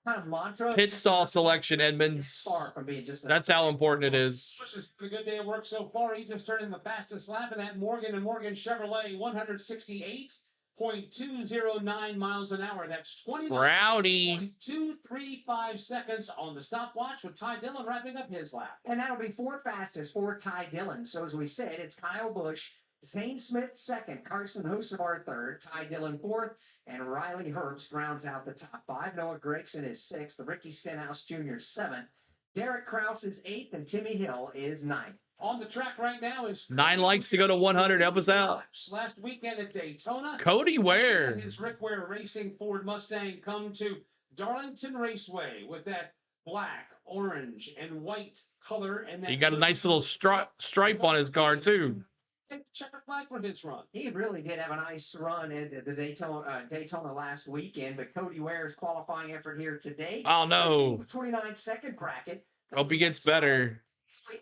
Kind of mantra. Pit stall selection, Edmonds. Far from being just That's how important it is. Bush has been a good day of work so far. He just turned in the fastest lap in that Morgan & Morgan Chevrolet, 168.209 miles an hour. That's 29.235 seconds on the stopwatch with Ty Dillon wrapping up his lap. And that'll be 4th fastest for Ty Dillon. So as we said, it's Kyle Busch, Zane Smith second, Carson Hocevar third, Ty Dillon fourth, and Riley Herbst rounds out the top five. Noah Gregson is sixth, Ricky Stenhouse Jr. seventh, Derek Kraus is eighth, and Timmy Hill is ninth. On the track right now is 9 likes to go to 100. Help us out. Last weekend at Daytona, Cody Ware. His Rick Ware Racing Ford Mustang come to Darlington Raceway with that black, orange, and white color. And that He got a nice little stripe on his car, too. Take the checkered flag for his run. He really did have a nice run at the Daytona last weekend, but Cody Ware's qualifying effort here today. Oh, no. 29-second bracket. Hope he gets better.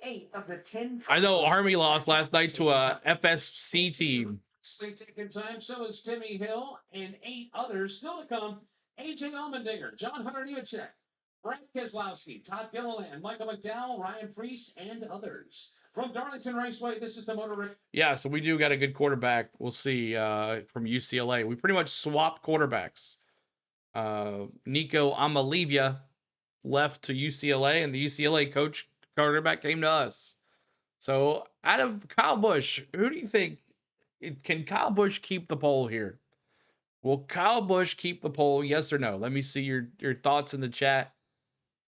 8 of the 10. I know Army lost last night to a FSC team. Taking time, so is Timmy Hill, and 8 others still to come. AJ Allmendinger, John Hunter Nemechek, Frank Keselowski, Todd Gilliland, Michael McDowell, Ryan Preece, and others. From Darlington Raceway, this is the Motor Rick. Yeah, so we do got a good quarterback. We'll see from UCLA. We pretty much swapped quarterbacks. Nico Amalivia left to UCLA, and the UCLA quarterback came to us. So out of Kyle Busch, who do you think, can Kyle Busch keep the pole here? Will Kyle Busch keep the pole? Yes or no? Let me see your thoughts in the chat.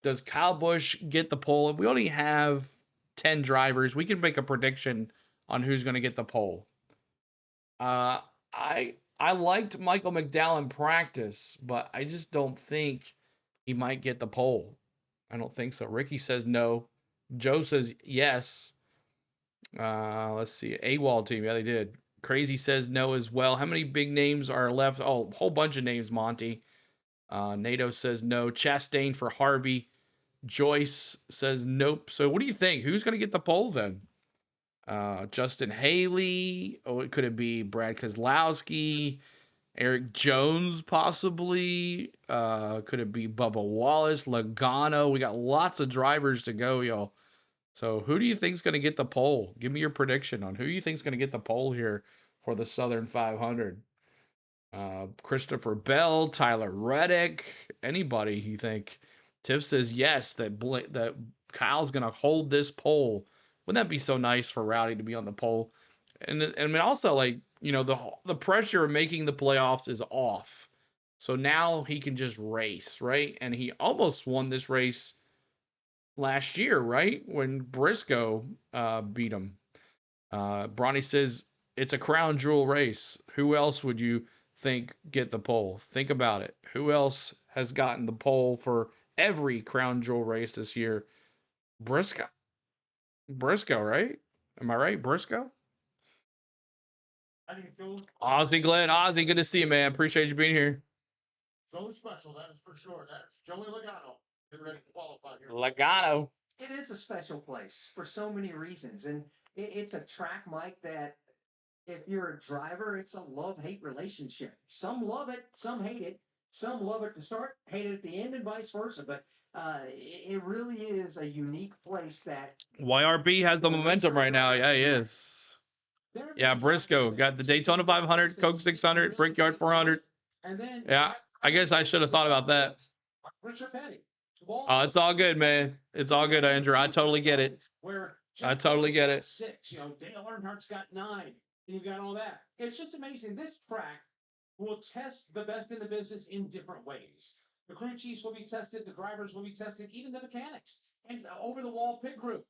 Does Kyle Busch get the pole? We only have 10 drivers. We can make a prediction on who's going to get the pole. I liked Michael McDowell in practice, but I just don't think he might get the pole. I don't think so. Ricky says no. Joe says yes. Let's see. AWOL team. Yeah, they did. Crazy says no as well. How many big names are left? Oh, a whole bunch of names, Monty. NATO says no. Chastain for Harvey. Joyce says nope. So what do you think? Who's going to get the pole then? Justin Haley. Oh, could it be Brad Keselowski? Eric Jones possibly. Could it be Bubba Wallace? Logano? We got lots of drivers to go, y'all. So who do you think's going to get the pole? Give me your prediction on who you think's going to get the pole here for the Southern 500. Christopher Bell, Tyler Reddick, anybody you think? Tiff says yes, that Kyle's going to hold this pole. Wouldn't that be so nice for Rowdy to be on the pole? And I mean, also, like, you know, the pressure of making the playoffs is off. So now he can just race, right? And he almost won this race last year, right? When Briscoe beat him. Bronny says it's a crown jewel race. Who else would you think get the pole? Think about it. Who else has gotten the pole for every crown jewel race this year? Briscoe, right? Am I right? Briscoe? How do you feel? Ozzy Glenn. Ozzy, good to see you, man. Appreciate you being here. So special, that is for sure. That's Joey Logano. Getting ready to qualify here. Logano. It is a special place for so many reasons, and it's a track, Mike, that if you're a driver, it's a love-hate relationship. Some love it, some hate it. Some love it to start, hate it at the end, and vice versa. But it really is a unique place that YRB has the momentum right now. Yeah, he is. Yeah, Briscoe got the Daytona 500, Coke 600, Brickyard 400. And then Yeah, I guess I should have thought about that. Richard Petty. Oh, it's all good, man. It's all good, Andrew. I totally get it. I totally get it. 6, you know, Dale Earnhardt's got 9. And you've got all that. It's just amazing. This track will test the best in the business in different ways. The crew chiefs will be tested, the drivers will be tested, even the mechanics, and the over-the-wall pit crew.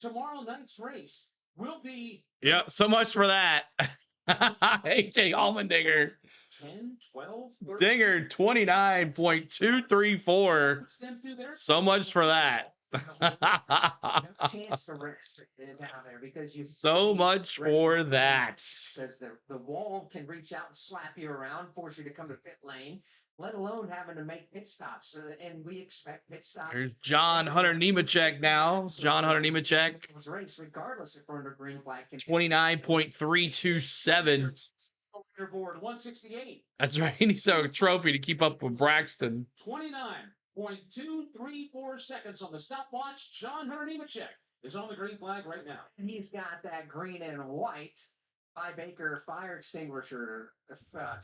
Tomorrow night's race will be... Yeah, so much for that. AJ Allmendinger. 10, 12, 13. Dinger 29.234. So much for that. no chance to rest down there because you so much for that. Because the wall can reach out and slap you around, force you to come to pit lane, let alone having to make pit stops. And we expect pit stops. There's John Hunter Nemechek now. John Hunter Nemechek. Was raced regardless if we're under green flag. 29.327. Board 168. That's right. He needs a trophy to keep up with Braxton. 29.234 seconds on the stopwatch. John Hunter Nemechek is on the green flag right now. And he's got that green and white Ty Baker fire extinguisher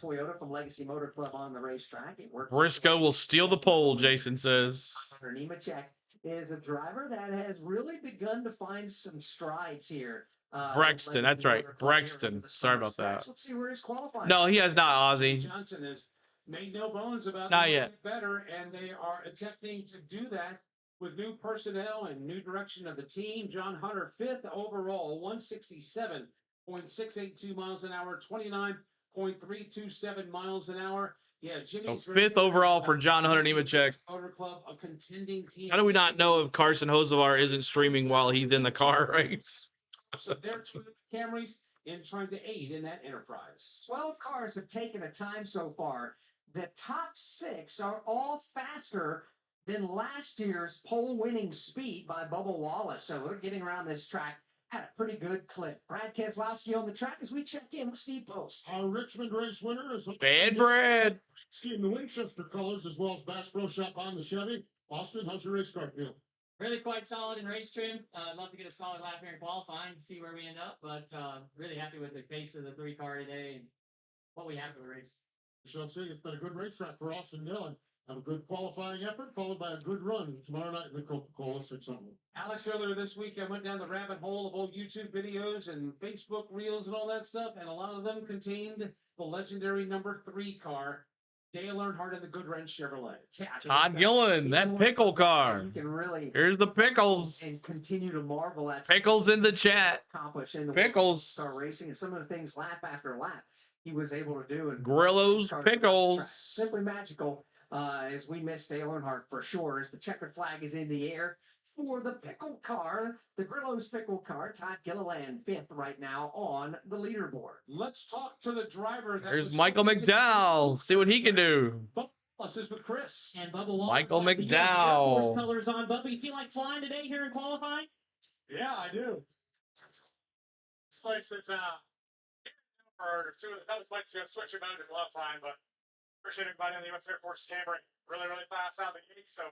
Toyota from Legacy Motor Club on the racetrack. It works. Briscoe will steal the pole, Jason says. Hunter Nemechek is a driver that has really begun to find some strides here. Brexton, that's right. Brexton. Sorry about that. Let's see where he's qualifying. No, he has not, Ozzy. Johnson has made no bones about Not making yet. it better, and they are attempting to do that with new personnel and new direction of the team. John Hunter, 5th overall, 167.682 miles an hour, 29.327 miles an hour. Yeah, So Jimmy's 5th overall for John Hunter Nemechek. Motor Club, a contending team. How do we not know if Carson Hocevar isn't streaming while he's in the car, right? So they're two Camrys in trying to aid in that enterprise. 12 cars have taken a time so far. The top 6 are all faster than last year's pole-winning speed by Bubba Wallace. So we're getting around this track at a pretty good clip. Brad Keselowski on the track as we check in with Steve Post. Our Richmond race winner is Bad Brad. in the Winchester colors as well as Bass Pro Shop on the Chevy. Austin, how's your race car feel? Really quite solid in race trim. I'd love to get a solid lap here in qualifying to see where we end up, but really happy with the pace of the 3-car today and what we have for the race. Shall say it's been a good racetrack for Austin Dillon. Have a good qualifying effort, followed by a good run tomorrow night in the Coca-Cola 600. Alex, earlier this week, I went down the rabbit hole of old YouTube videos and Facebook reels and all that stuff, and a lot of them contained the legendary number 3 car, Dale Earnhardt in the Goodwrench Chevrolet. Yeah, Todd Gillen, that pickle car. You can really Here's the pickles. and continue to marvel at Pickles in the chat. accomplish in the Pickles. Star Racing and some of the things lap after lap he was able to do. And Grillo's pickles. Simply magical. As we miss Dale Earnhardt for sure, as the checkered flag is in the air for the pickle car, the Grillo's pickle car. Todd Gilliland 5th right now on the leaderboard. Let's talk to the driver. There's Michael McDowell. See what he can do. This is with Chris. And Bubba Wallace. Michael got the US Air McDowell. Force colors on. Bubba, you feel like flying today here in qualifying? Yeah, I do. This place is for 2 of the toughest places to switch your mode to qualifying, but appreciate everybody on the US Air Force Camry. Really, really fast out of the gate, so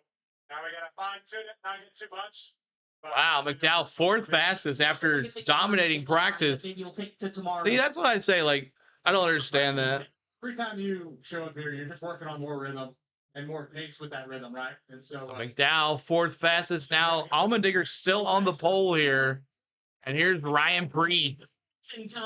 now we gotta fine-tune it, not get too much. But, Wow, McDowell 4th fastest after dominating practice. Maybe you'll take to tomorrow. See, that's what I say. Like, I don't understand that. every time you show up here, you're just working on more rhythm and more pace with that rhythm, right? And so McDowell 4th fastest now. Allmendinger's still on the pole here. And here's Ryan Preet.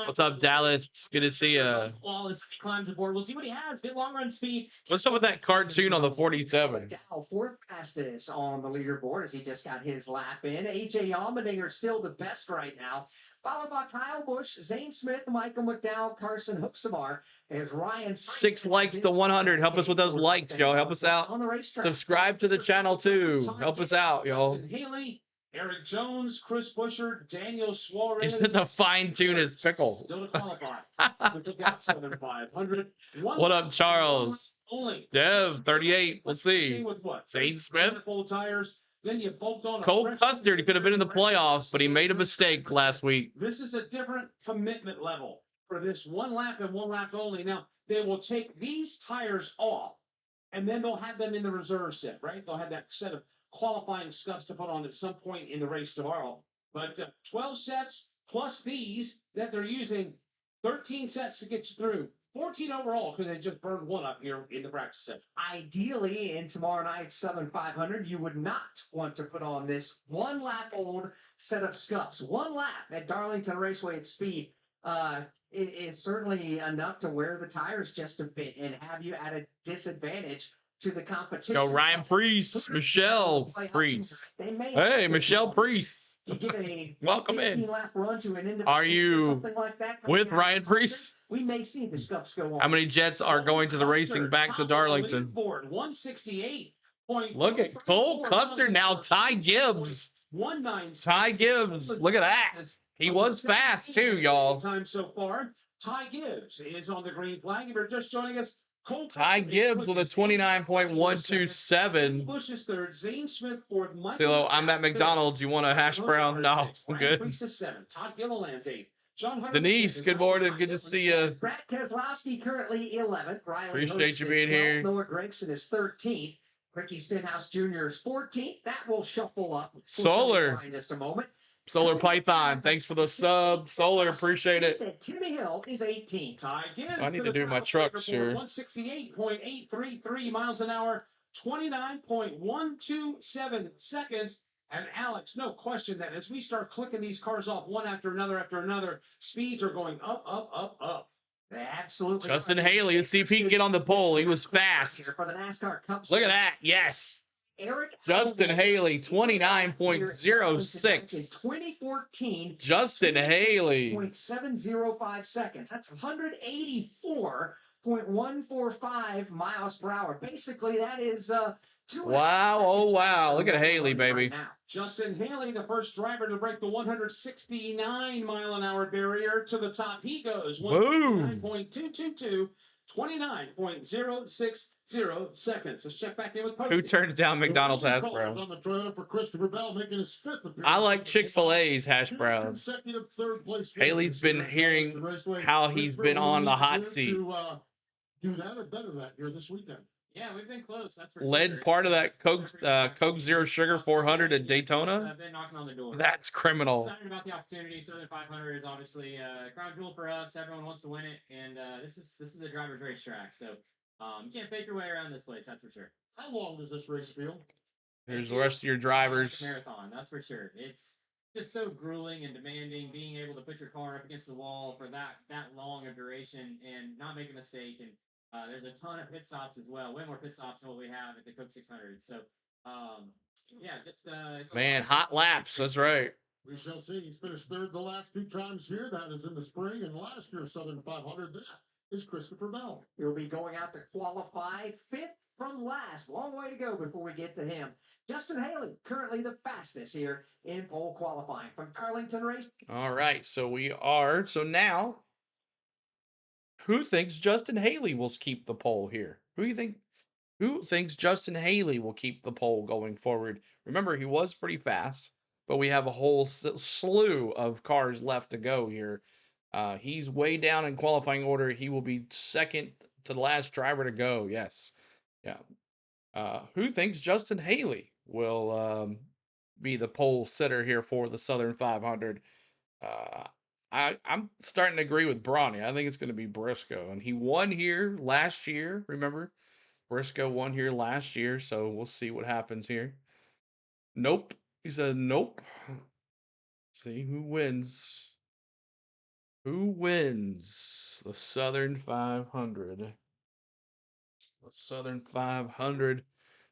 What's up, Dallas? Good to see you. Wallace as he climbs aboard. We'll see what he has. Good long run speed. What's up with that cartoon on the 47? Dow 4th fastest on the leaderboard as he just got his lap in. AJ Allmendinger still the best right now, followed by Kyle Busch, Zane Smith, Michael McDowell, Carson Hocevar, as Ryan. 6 likes to 100. Help us with those likes, y'all. Help us out. On the racetrack. Subscribe to the channel too. Help us out, y'all. Haley, Eric Jones, Chris Busher, Daniel Suarez. He's to fine tune his pickle. Don't qualify. The Cookout Southern 500. What up, Charles? Only. Dev 38. Let's see. With what? Zane Smith. Full tires. Then you bolted on. Cole Custer could have been in the playoffs, but he made a mistake last week. This is a different commitment level for this 1 lap and 1 lap only. Now they will take these tires off, and then they'll have them in the reserve set. Right? They'll have that set of qualifying scuffs to put on at some point in the race tomorrow. But 12 sets plus these that they're using, 13 sets to get you through. 14 overall because they just burned 1 up here in the practice set. Ideally, in tomorrow night's Southern 500, you would not want to put on this 1 lap old set of scuffs. 1 lap at Darlington Raceway at speed is certainly enough to wear the tires just a bit and have you at a disadvantage to the competition. Go Ryan Priest, Michelle Priest. Hey, Michelle Priest. You get a Welcome in. lap run to an Are you like that with Ryan Priest? We may see the scuffs go on. How many Jets are going to the racing back to Darlington? 168. Look at Cole Custer now. Ty Gibbs. Ty Gibbs. Look at that. He was fast too, y'all. Time so far. Ty Gibbs is on the green flag. If you're just joining us, Ty Gibbs with a 29.127. Bush is 3rd. Zane Smith 4th. CeeLo, I'm at McDonald's. You want a hash brown? No, I'm good. Priest is 7th. Todd Gilliland's 8th. John Hunter Denise, good morning. Good to see you. Brad Keselowski currently 11th. Riley Appreciate Hopes you is being 12th. here. Noah Gregson is 13th. Ricky Stenhouse Jr. is 14th. That will shuffle up. Solar. In just a moment. Solar Python, thanks for the sub. Solar, appreciate it. Timmy Hill is 18th. Ty Gibbs. I need to do my trucks here. 168.833 miles an hour, 29.127 seconds. And Alex, no question that as we start clicking these cars off one after another, speeds are going up, up, up, up. Absolutely. Justin Haley, let's see if he can get on the pole. He was fast. For the NASCAR Cup Look at that. Yes. Eric Justin Haley, Here in 29.06. 2014. Justin Haley. 0.705 seconds. That's 184.145 miles per hour. Basically, that is Wow. Oh, wow. Look at Haley, baby. Right now. Justin Haley, the first driver to break the 169-mile-an-hour barrier. To the top he goes. Boom. 159.222, 29.060 seconds. Let's check back in with Posty. Who turns down McDonald's hash browns? On the trailer for Christopher Bell, making his 5th appearance. I like Chick-fil-A's hash Two browns. consecutive third place Haley's been finishes hearing here at Raceway. how he's Christopher been on the will hot need seat. to do that or better that here this weekend. Yeah, we've been close. That's for Led sure. part of that Coke Zero Sugar 400 at Daytona. I've been knocking on the door. That's criminal. Excited about the opportunity. Southern 500 is obviously a crown jewel for us. Everyone wants to win it, and this is a driver's racetrack. So you can't fake your way around this place. That's for sure. How long does this race feel? Here's the rest of your drivers. Marathon. That's for sure. It's just so grueling and demanding. Being able to put your car up against the wall for that long of duration and not make a mistake. And there's a ton of pit stops as well. Way more pit stops than what we have at the Coke 600. So yeah, just it's Man, hot laps. That's right. We shall see. He's finished 3rd the last 2 times here. That is in the spring. And last year's Southern 500, that is Christopher Bell. He'll be going out to qualify 5th from last. Long way to go before we get to him. Justin Haley, currently the fastest here in pole qualifying from Darlington Raceway. All right. So now, who thinks Justin Haley will keep the pole here? Who thinks Justin Haley will keep the pole going forward? Remember, he was pretty fast, but we have a whole slew of cars left to go here. He's way down in qualifying order. He will be second to the last driver to go. Yes. Yeah. Who thinks Justin Haley will be the pole sitter here for the Southern 500? I'm starting to agree with Bronny. I think it's going to be Briscoe. And he won here last year. Remember? Briscoe won here last year. So we'll see what happens here. Nope. He said nope. See who wins. Who wins the Southern 500? The Southern 500.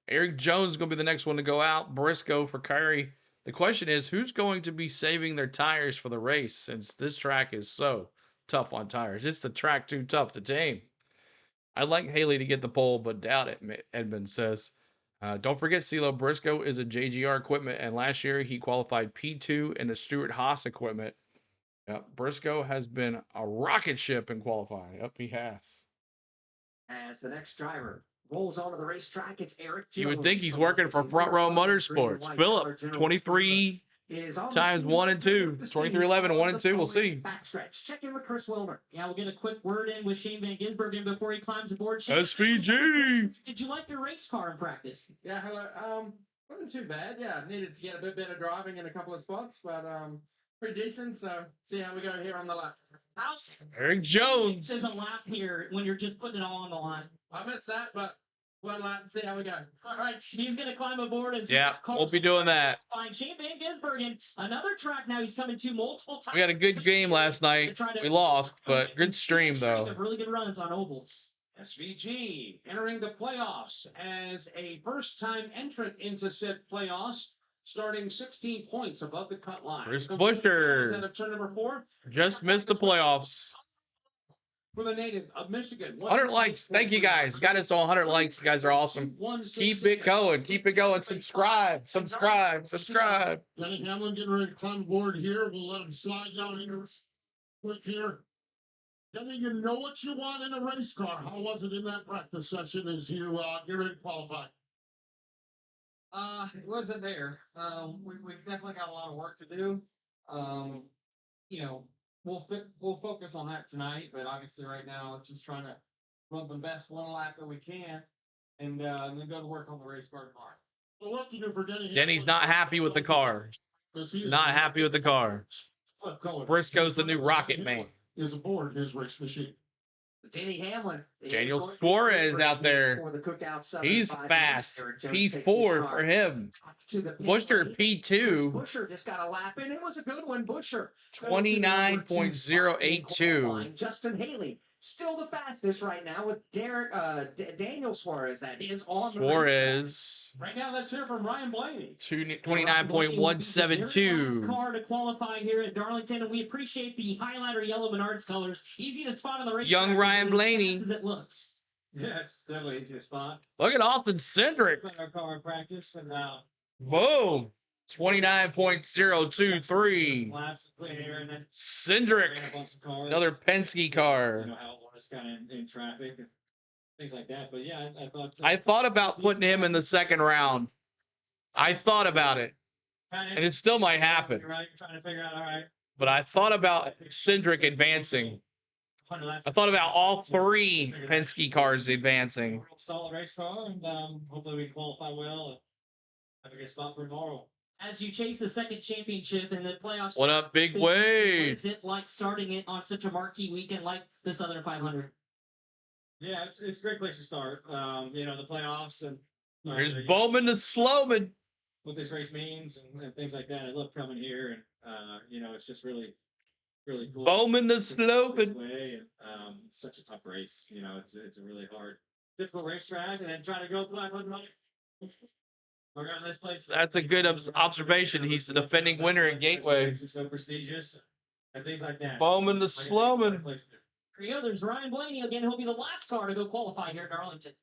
Eric Jones is going to be the next one to go out. Briscoe for Kyrie. The question is, who's going to be saving their tires for the race since this track is so tough on tires? It's the track too tough to tame. I'd like Haley to get the pole, but doubt it, Edmund says. Don't forget, CeeLo, Briscoe is a JGR equipment, and last year he qualified P2 in the Stuart Haas equipment. Yep, Briscoe has been a rocket ship in qualifying. Yep, he has. As the next driver rolls onto the racetrack, it's Eric Jones. You would think he's working for Front Row Motorsports. Phillip, 23 times 1 and 2. 2311 and 1 and 2. We'll see. Backstretch. Check in with Chris Wilmer. Yeah, we'll get a quick word in with Shane Van Gisbergen before he climbs aboard. Shane, SVG. did you like your race car in practice? Yeah, hello. Wasn't too bad. Yeah, needed to get a bit better driving in a couple of spots, but pretty decent. So see how we go here on the lap. Eric Jones. This is a lap here when you're just putting it all on the line. I missed that, but one lap. See how we go. All right, he's going to climb aboard as Yeah, we'll be doing that. Find Shane Van Gisbergen, another track now he's coming to multiple times. We had a good game last night. We lost, but good stream though. Really good runs on ovals. SVG entering the playoffs as a first-time entrant into said playoffs, starting 16 points above the cut line. Chris Buescher Out of turn number 4. just missed the playoffs. For the native of Michigan. 100 likes. Thank you guys. Got us to 100 likes. You guys are awesome. Keep it going. Keep it going. Subscribe. Subscribe. Subscribe. Denny Hamlin getting ready to climb aboard here. We'll let him slide down here quick here. Denny, you know what you want in a race car. How was it in that practice session as you get ready to qualify? It wasn't there. We definitely got a lot of work to do. You know, we'll focus on that tonight, but obviously right now it's just trying to run the best one lap that we can, and then go to work on the race car tomorrow. Well, what to do for Denny? Denny's not happy with the car. Not happy with the car. Briscoe's the new Rocket Man. Is aboard his race machine. Denny Hamlin. is Daniel going to be Suarez favorite out there. for the Cookout Southern He's 500. fast. Eric Jones takes his P4 car for him. to the pit Busher lane. Chris P2. Busher just got a lap in. It was a good one. Busher goes to the number 2 spot in 29.082. qualifying. Justin Haley still the fastest right now with Daniel Suarez. That is on the racetrack. Suarez. Right now, let's hear from Ryan Blaney. 29.172. Car to qualify here at Darlington, and we appreciate the highlighter yellow Menards colors. Easy to spot on the racetrack. Young Ryan Blaney. As it looks. Yeah, it's definitely easy to spot. Look at Austin Cindric. Put our car in practice and Boom. 29.023. laps and clean air and then Cindric. ran up on some cars. Another Penske car. You know how it was kind of in traffic and things like that. But yeah, I thought. I thought about putting him in the second round. I thought about it. And it still might happen. You're right. You're trying to figure out. All right. But I thought about Cindric advancing. I thought about all three Penske cars advancing. Solid race car, and hopefully we can qualify well and have a good spot for tomorrow. As you chase the second championship in the playoffs. What up, Big What Wade? is it like starting it on such a marquee weekend like the Southern 500? Yeah, it's a great place to start. You know, the playoffs and There's you know, Bowman to Slowman. what this race means and things like that. I love coming here, and you know, it's just really cool. Bowman to This Slowman. way, and it's such a tough race. You know, it's a really hard, difficult racetrack, and then trying to go around this place. That's a good observation. He's the defending winner in Gateway. It's so prestigious and things like that. Bowman to Slowman. Here you go. There's Ryan Blaney again. He'll be the last car to go qualify here at Darlington.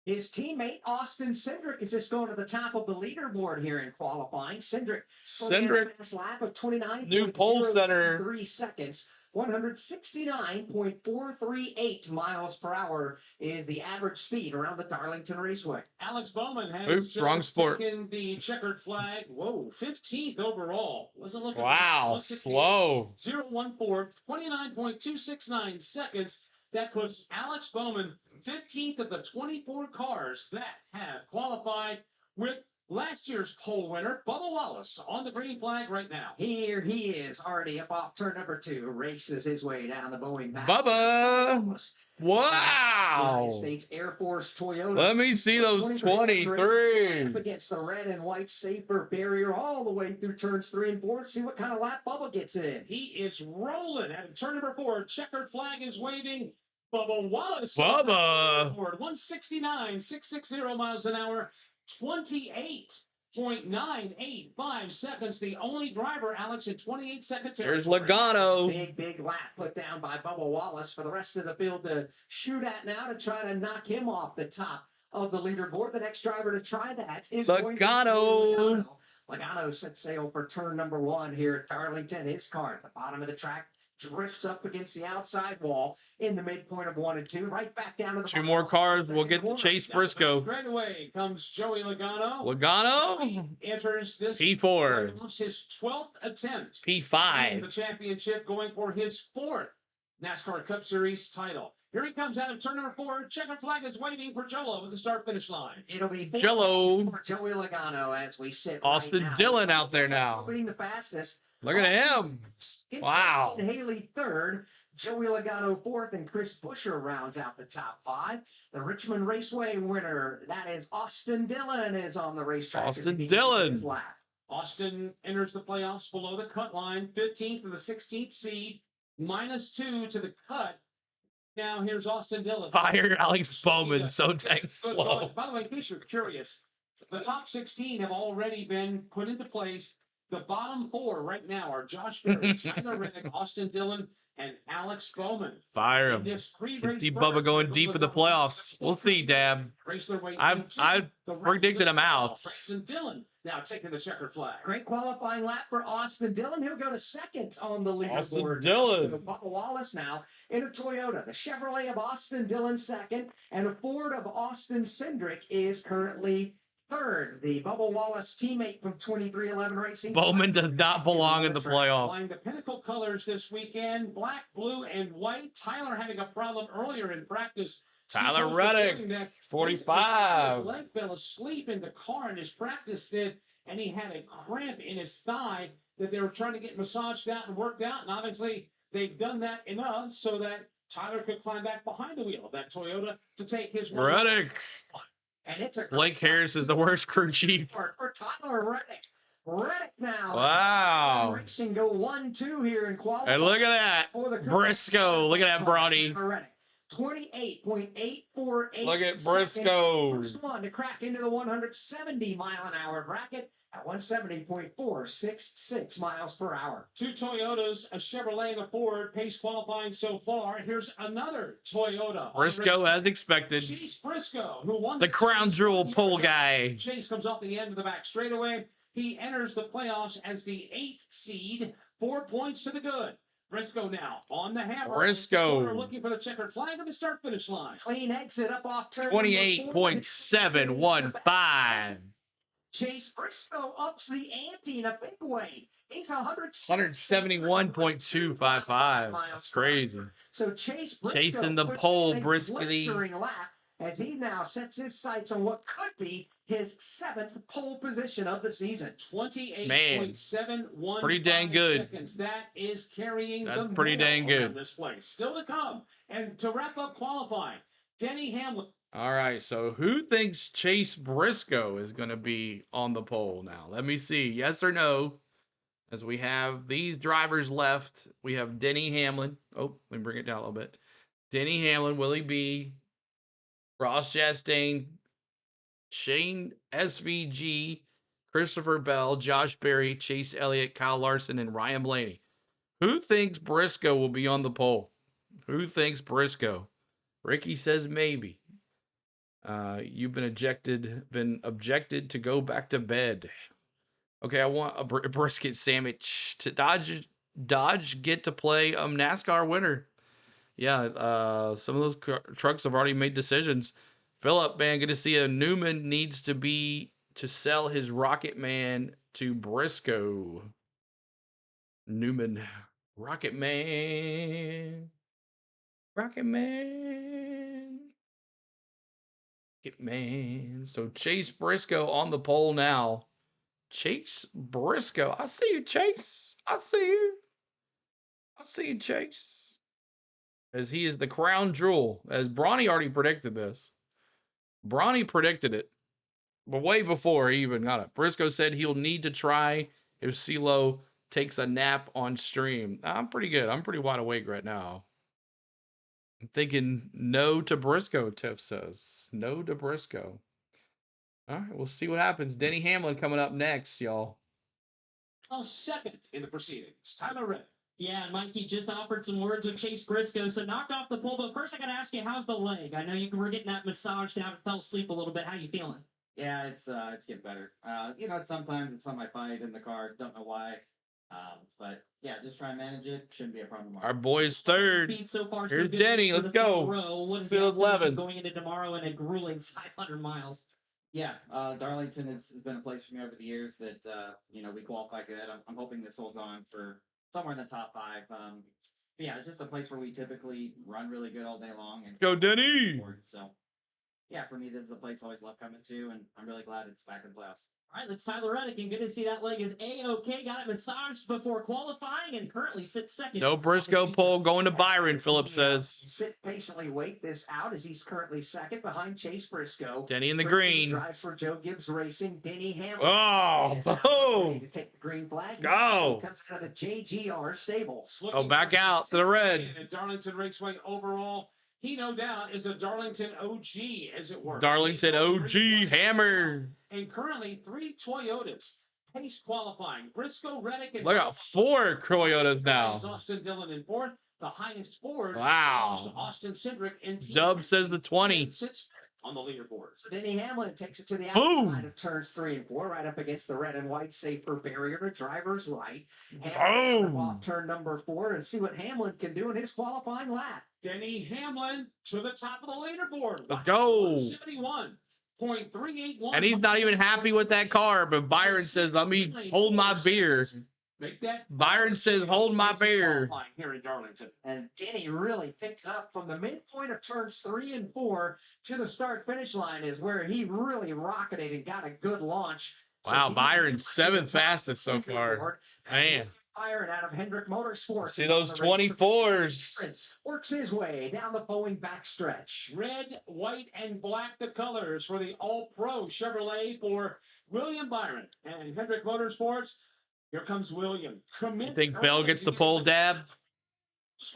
His teammate Austin Cindric is just going to the top of the leaderboard here in qualifying. Cindric fast lap of 29. New pole center. 3 seconds. 169.438 miles per hour is the average speed around the Darlington Raceway. Alex Bowman has Oops, wrong sport. taken the checkered flag. Whoa, 15th overall. Wasn't looking Wow, slow. 014, 29.269 seconds. That puts Alex Bowman 15th of the 24 cars that have qualified, with last year's pole winner, Bubba Wallace, on the green flag right now. Here he is, already up off turn number 2, races his way down the Boeing back. Bubba. Wow. United States Air Force Toyota. Let me see those 23. Up against the red and white safer barrier all the way through turns 3 and 4 to see what kind of lap Bubba gets in. He is rolling at turn number 4. Checkered flag is waving. Bubba Wallace. Bubba. 169.660 miles an hour. 28.985 seconds. The only driver, Alex, in 28 seconds. There's Logano. Big lap put down by Bubba Wallace for the rest of the field to shoot at now to try to knock him off the top of the leaderboard. The next driver to try that is Logano. Logano set sail for turn number 1 here at Darlington. His car at the bottom of the track drifts up against the outside wall in the midpoint of 1 and 2, right back down to the 2 more cars. We'll get to Chase Briscoe. Straight away comes Joey Logano. Logano. Enters this P4. his 12th attempt P5. in the championship, going for his 4th NASCAR Cup Series title. Here he comes out of turn number 4. Checkered flag is waving for Jolo at the start-finish line. It'll be Jello. for Joey Logano as we sit Austin right now. Dillon out there now. Being the fastest. Look at him. Wow. Haley 3rd, Joey Logano 4th, and Chris Busher rounds out the top 5. The Richmond Raceway winner, that is Austin Dillon, is on the racetrack. Austin Dillon. His lap. Austin enters the playoffs below the cut line, 15th of the 16th seed, -2 to the cut. Now here's Austin Dillon. Fire Alex Bowman. So dang slow. By the way, in case you're curious, the top 16 have already been put into place. The bottom 4 right now are Josh Berry, Tyler Reddick, Austin Dillon, and Alex Bowman. Fire him. This Can see Bubba going deep in the playoffs. We'll see, Dab. Race their way I into the predicted him out. Preston Dillon now taking the checkered flag. Great qualifying lap for Austin Dillon. He'll go to 2nd on the leaderboard. Austin Dillon. So Bubba Wallace now in a Toyota. The Chevrolet of Austin Dillon 2nd, and a Ford of Austin Cindric is currently 3rd. The Bubba Wallace teammate from 2311 Racing. Bowman does not belong in the playoff. Flying the pinnacle colors this weekend, black, blue, and white. Tyler having a problem earlier in practice. Tyler Reddick, 45. His leg fell asleep in the car in his practice did, and he had a cramp in his thigh that they were trying to get massaged out and worked out. And obviously, they've done that enough so that Tyler could climb back behind the wheel of that Toyota to take his Reddick. And it's a Blake Harris is the worst crew chief. for Tyler Reddick. Reddick now. Wow. Racing go 1-2 here in qualifying. And look at that. for the Briscoe. Look at that, Bronny. Tyler Reddick. 28.848. Look at seconds. Briscoe. First one to crack into the 170-mile-an-hour bracket at 170.466 miles per hour. 2 Toyotas, a Chevrolet, and a Ford. Pace qualifying so far. Here's another Toyota. Briscoe, as expected. Chase Briscoe, who won The crown jewel pole guy. Chase comes off the end of the back straightaway. He enters the playoffs as the 8th seed. 4 points to the good. Briscoe now on the hammer. Briscoe. Looking for the checkered flag on the start-finish line. Clean exit up off turn 28.715. Chase Briscoe ups the ante in a big way. He's 171.255. That's crazy. So Chase Briscoe Chasing the puts pole, in a briskly. blistering lap as he now sets his sights on what could be his 7th pole position of the season. 28.715 pretty dang good. seconds. That is carrying That's the pretty mail dang good. around this place. Still to come. And to wrap up qualifying, Denny Hamlin. All right, so who thinks Chase Briscoe is going to be on the pole now? Let me see. Yes or no? As we have these drivers left, we have Denny Hamlin. Oh, let me bring it down a little bit. Denny Hamlin, Willie B, Ross Chastain, Shane SVG, Christopher Bell, Josh Berry, Chase Elliott, Kyle Larson, and Ryan Blaney. Who thinks Briscoe will be on the pole? Who thinks Briscoe? Ricky says maybe. You've been objected to go back to bed. Okay, I want a brisket sandwich. To Dodge get to play NASCAR winner. Yeah, some of those trucks have already made decisions. Philip, man, good to see you. Newman needs to sell his Rocket Man to Briscoe. Newman, Rocket Man. So Chase Briscoe on the pole now. Chase Briscoe. I see you, Chase. I see you, Chase. As he is the crown jewel. As Bronny already predicted this. Bronny predicted it. But way before he even got it. Briscoe said he'll need to try if CeeLo takes a nap on stream. I'm pretty good. I'm pretty wide awake right now. I'm thinking no to Briscoe, Tiff says. No to Briscoe. All right, we'll see what happens. Denny Hamlin coming up next, y'all. Second in the proceedings, Tyler Reddick. Yeah, and Mikey just offered some words with Chase Briscoe, so knocked off the pole. But first, I got to ask you, how's the leg? I know you were getting that massage now. Fell asleep a little bit. How you feeling? Yeah, it's getting better. Sometimes it's on my fight in the car. Don't know why. But yeah, just try and manage it. Shouldn't be a problem. Our boy's third. Speed so far, Here's Denny. Let's go. What is Field the outcome 11. going into tomorrow in a grueling 500 miles? Yeah, Darlington has been a place for me over the years that we qualify good. I'm hoping this holds on for somewhere in the top 5. Yeah, it's just a place where we typically run really good all day long. And Let's go, Denny. So, yeah, for me, this is a place I always love coming to, and I'm really glad it's back in the playoffs. All right, that's Tyler Reddick, and good to see that leg is A-OK. Got it massaged before qualifying and currently sits second. No Briscoe pole going to Byron, Phillips says. Sit patiently, wait this out as he's currently second behind Chase Briscoe. Denny in the Briscoe green. Drives for Joe Gibbs Racing. Denny Hamlin. Oh, is out boom. ready to take the green flag. Go. Comes out of the JGR stables. Oh, back out to the red. And Darlington Raceway overall, he no doubt is a Darlington OG, as it were. Darlington OG hammer. And currently 3 Toyotas. Pace qualifying. Briscoe, Reddick, and Look at 4 Toyotas now. Austin Dillon in 4th. The highest Ford. Wow. Austin Cindric in team. Dub says the 20. Sits on the leaderboard. So Denny Hamlin takes it to the Boom. outside of turns 3 and 4, right up against the red and white safer barrier to driver's right. Boom. Off turn number 4 and see what Hamlin can do in his qualifying lap. Denny Hamlin to the top of the leaderboard. Let's go. 71.381. And he's not even happy with that car, but Byron says, let me hold my beer. Make that Byron says, hold my beer. Here in Darlington. And Denny really picked it up from the midpoint of turns 3 and 4 to the start finish line is where he really rocketed and got a good launch. Wow, Byron's 7th fastest so far. Man. Iron out of Hendrick Motorsports. See is those on the race track. 24s. Works his way down the Boeing backstretch. Red, white, and black the colors for the All-Pro Chevrolet for William Byron and Hendrick Motorsports. Here comes William. You think Bell gets the pole, Dab?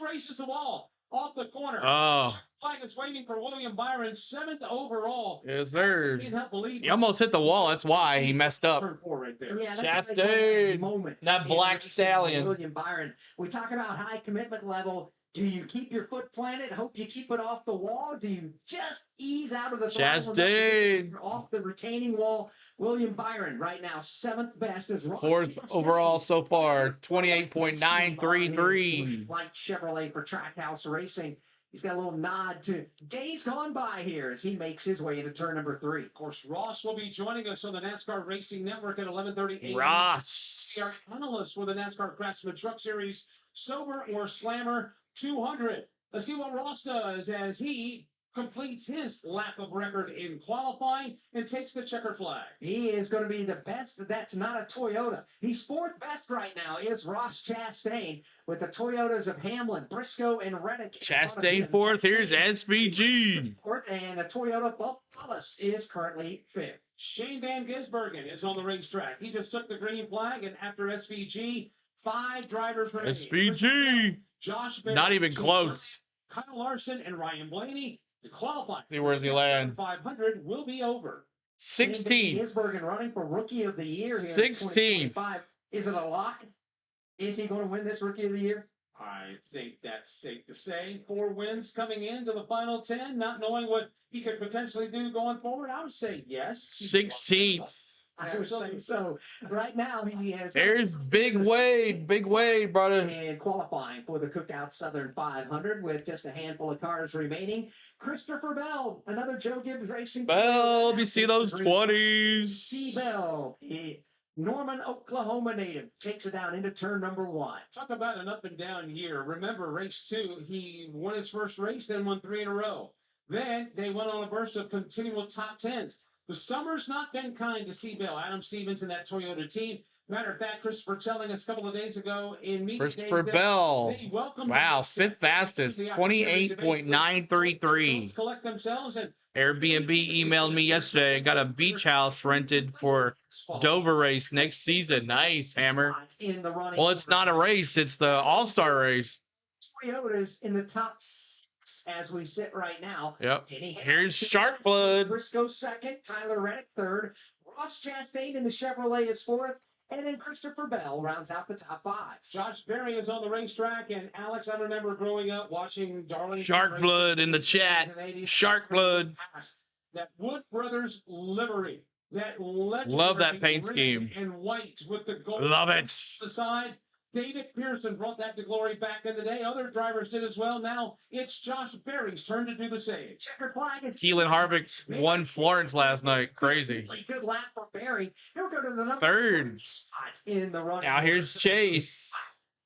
Races the wall off the corner. Oh. Flag is waiting for William Byron, 7th overall. Yes, sir. Can't help believe He almost hit the wall. That's why he messed up. Turn 4 right there. Yeah, Chastain, that's a great moment. that in black racing. stallion. William Byron. We talk about high commitment level. Do you keep your foot planted? Hope you keep it off the wall. Do you just ease out of the throttle enough to get Chastain. off the retaining wall? William Byron right now 7th best as Ross 4th Chastain. overall so far. 28.933. White Chevrolet for Trackhouse Racing. He's got a little nod to days gone by here as he makes his way into turn number 3. Of course, Ross will be joining us on the NASCAR Racing Network at 11:30 a.m. Ross. We are analysts for the NASCAR Craftsman Truck Series, Sober or Slammer 200. Let's see what Ross does as he completes his lap of record in qualifying and takes the checker flag. He is going to be the best. That's not a Toyota. He's 4th best right now is Ross Chastain with the Toyotas of Hamlin, Briscoe, and Reddick. Chastain 4th. Here's SVG. 4th, and a Toyota Wallace is currently 5th. Shane Van Gisbergen is on the racetrack. He just took the green flag, and after SVG, 5 drivers remaining. SVG. Josh Berry, Not even close. Kyle Larson and Ryan Blaney. The qualifying. See where's he land. 500 will be over. 16th. Gisbergen running for Rookie of the Year here. 16th. Is it a lock? Is he going to win this Rookie of the Year? I think that's safe to say. 4 wins coming into the final 10, not knowing what he could potentially do going forward. I would say yes. 16th. I would say so. Right now, he has. There's Big Wade. Big Wade, brother. And qualifying for the Cookout Southern 500 with just a handful of cars remaining. Christopher Bell, another Joe Gibbs Racing. Bell, let me see those 20s. C. Bell, a Norman, Oklahoma native, takes it down into turn number 1. Talk about an up and down year. Remember, race 2, he won his first race, then won 3 in a row. Then they went on a burst of continual top 10s. The summer's not been kind to C. Bell. Adam Stevens and that Toyota team. Matter of fact, Christopher telling us a couple of days ago in media Christopher days Bell. they welcomed Wow, the 5th fastest. 28.933. collect themselves and Airbnb emailed me yesterday. I got a beach house rented for Dover race next season. Nice, Hammer. In the running. Well, it's not a race. It's the All-Star race. Toyotas in the top 6 as we sit right now. Yep. Denny Here's Hamlin, Shark Blood. Briscoe 2nd, Tyler Reddick 3rd, Ross Chastain in the Chevrolet is 4th, and then Christopher Bell rounds out the top 5. Josh Berry is on the racetrack, and Alex, I remember growing up watching Darlington Shark Raceway Blood in the chat. 80s. Shark Blood. That Wood Brothers livery, that legendary Love that paint red scheme. and white with the gold Love it. on the side. David Pearson brought that to glory back in the day. Other drivers did as well. Now it's Josh Berry's turn to do the same. Checkered flag is Keelan Harvick won Florence last night. Crazy. Good lap for Berry. He'll go to the number 3rd. spot in the running. Now here's Chase.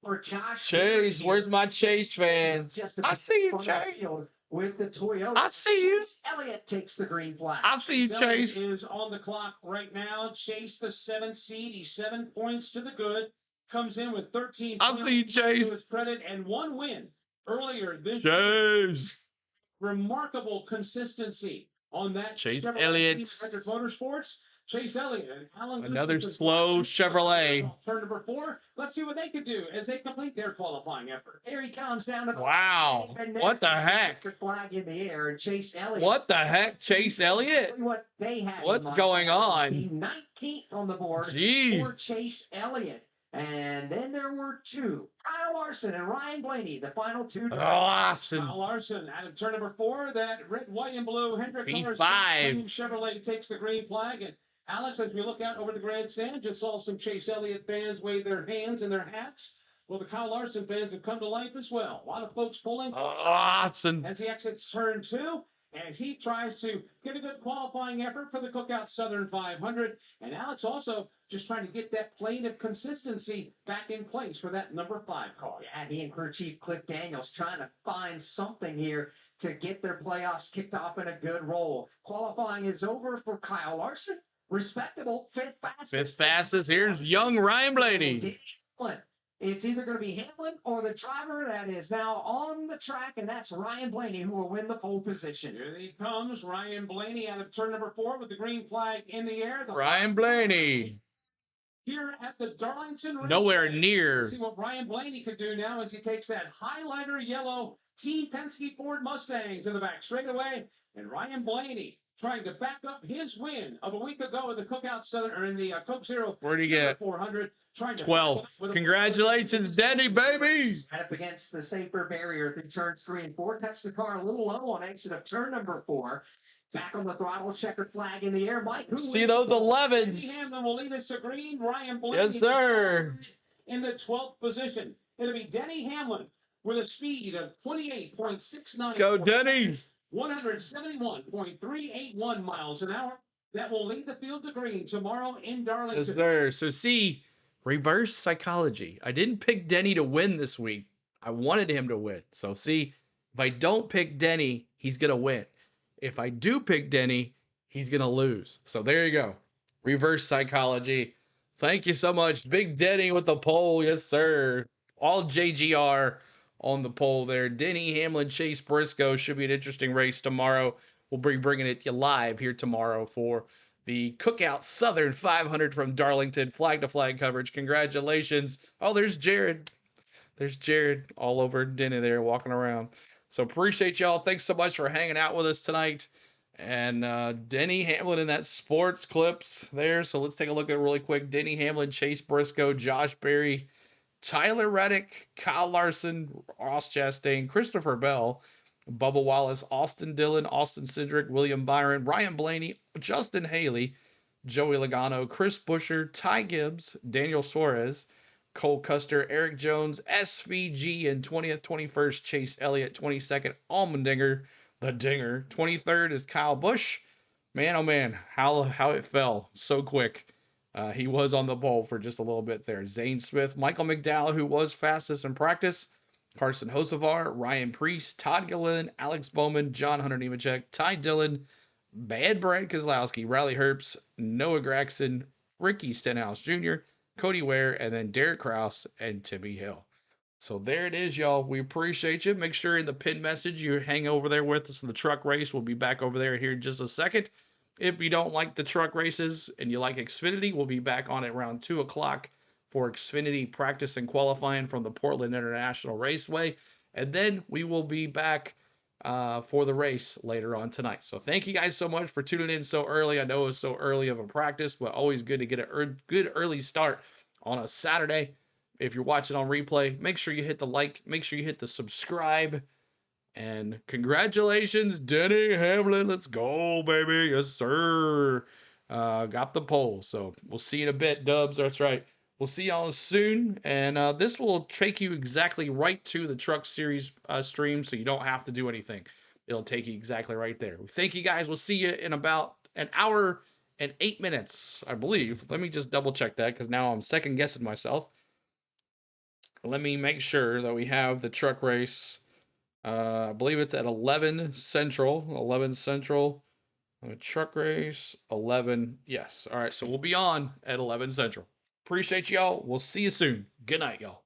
For Josh Chase, Berry. where's my Chase fans? Just I see you, front Chase. field with the Toyota. I see you. Chase Elliott takes the green flag. I see you, Elliott Chase. is on the clock right now. Chase, the 7th seed. He's 7 points to the good. Comes in with 13 I points see you, Chase. to his credit and 1 win earlier this Chase. remarkable consistency on that Chase Chevrolet Elliott. Team Electric Motorsports. Chase Elliott and Alan Another Gustafson. slow Chevrolet. Turn number 4. Let's see what they can do as they complete their qualifying effort. Here he comes down to the Wow. and What the there's a heck? checkered flag in the air, and Chase Elliott. What the heck, Chase Elliott? What they had. in What's mind. going on? The 19th on the board Jeez. for Chase Elliott. And then there were 2. Kyle Larson and Ryan Blaney, the final 2 drivers. Awesome. Kyle Larson out of turn number 4. That red, white, and blue Hendrick Colors P5. Chevrolet takes the green flag. And Alex, as we look out over the grandstand, just saw some Chase Elliott fans wave their hands and their hats. Well, the Kyle Larson fans have come to life as well. A lot of folks pulling Awesome. as he exits turn 2. As he tries to get a good qualifying effort for the Cookout Southern 500. And Alex also just trying to get that plane of consistency back in place for that number 5 car. Yeah, he and crew chief Cliff Daniels trying to find something here to get their playoffs kicked off in a good roll. Qualifying is over for Kyle Larson. Respectable 5th fastest. 5th fastest. Here's young Ryan Blaney. It's either going to be Hamlin or the driver that is now on the track, and that's Ryan Blaney, who will win the pole position. Here he comes, Ryan Blaney out of turn number 4 with the green flag in the air. Ryan Blaney. Here at the Darlington Raceway. Nowhere near. Let's see what Ryan Blaney could do now as he takes that highlighter yellow Team Penske Ford Mustang to the back straightaway. And Ryan Blaney trying to back up his win of a week ago in the Cookout Southern, or in the Coke Zero. Where'd he get? 400. 12. Congratulations, Denny, baby. Right up against the safer barrier through turns 3 and 4. Touched the car a little low on exit of turn number 4. Back on the throttle, checkered flag in the air. Mike, who see those 11s? Denny Hamlin will lead us to green. Ryan Blaney. Yes, sir. In the 12th position. It'll be Denny Hamlin with a speed of 28.69. Go, Denny. 171.381 miles an hour. That will lead the field to green tomorrow in Darlington. Yes, sir. So see, reverse psychology. I didn't pick Denny to win this week. I wanted him to win. So see, if I don't pick Denny, he's going to win. If I do pick Denny, he's going to lose. So there you go. Reverse psychology. Thank you so much. Big Denny with the pole. Yes, sir. All JGR on the pole there. Denny, Hamlin, Chase Briscoe. Should be an interesting race tomorrow. We'll be bringing it to you live here tomorrow for the Cookout Southern 500 from Darlington. Flag-to-flag coverage. Congratulations. Oh, there's Jared. There's Jared all over Denny there walking around. So appreciate y'all. Thanks so much for hanging out with us tonight. And Denny Hamlin in that sports clips there. So let's take a look at it really quick. Denny Hamlin, Chase Briscoe, Josh Berry, Tyler Reddick, Kyle Larson, Ross Chastain, Christopher Bell, Bubba Wallace, Austin Dillon, Austin Cindric, William Byron, Ryan Blaney, Justin Haley, Joey Logano, Chris Buescher, Ty Gibbs, Daniel Suarez, Cole Custer, Eric Jones, SVG in 20th, 21st, Chase Elliott, 22nd, Allmendinger, the Dinger. 23rd is Kyle Busch. Man, oh man, how it fell so quick. He was on the pole for just a little bit there. Zane Smith, Michael McDowell, who was fastest in practice, Carson Hocevar, Ryan Preece, Todd Gilliland, Alex Bowman, John Hunter Nemechek, Ty Dillon, Bad Brad Keselowski, Riley Herbst, Noah Gragson, Ricky Stenhouse Jr., Cody Ware, and then Derek Kraus and Timmy Hill. So there it is, y'all. We appreciate you. Make sure in the pin message you hang over there with us in the truck race. We'll be back over there here in just a second. If you don't like the truck races and you like Xfinity, we'll be back on at around 2 o'clock for Xfinity practice and qualifying from the Portland International Raceway. And then we will be back for the race later on tonight. So thank you guys so much for tuning in so early. I know it was so early of a practice, but always good to get a good early start on a Saturday. If you're watching on replay, make sure you hit the like, make sure you hit the subscribe, and congratulations, Denny Hamlin. Let's go, baby. Yes, sir. Got the pole. So we'll see you in a bit, Dubs. That's right. We'll see y'all soon, and this will take you exactly right to the Truck Series stream, so you don't have to do anything. It'll take you exactly right there. Thank you, guys. We'll see you in about an hour and 8 minutes, I believe. Let me just double check that, because now I'm second guessing myself. Let me make sure that we have the truck race. I believe it's at 11 Central. 11 Central. Truck race, 11. Yes. All right, so we'll be on at 11 Central. Appreciate y'all. We'll see you soon. Good night, y'all.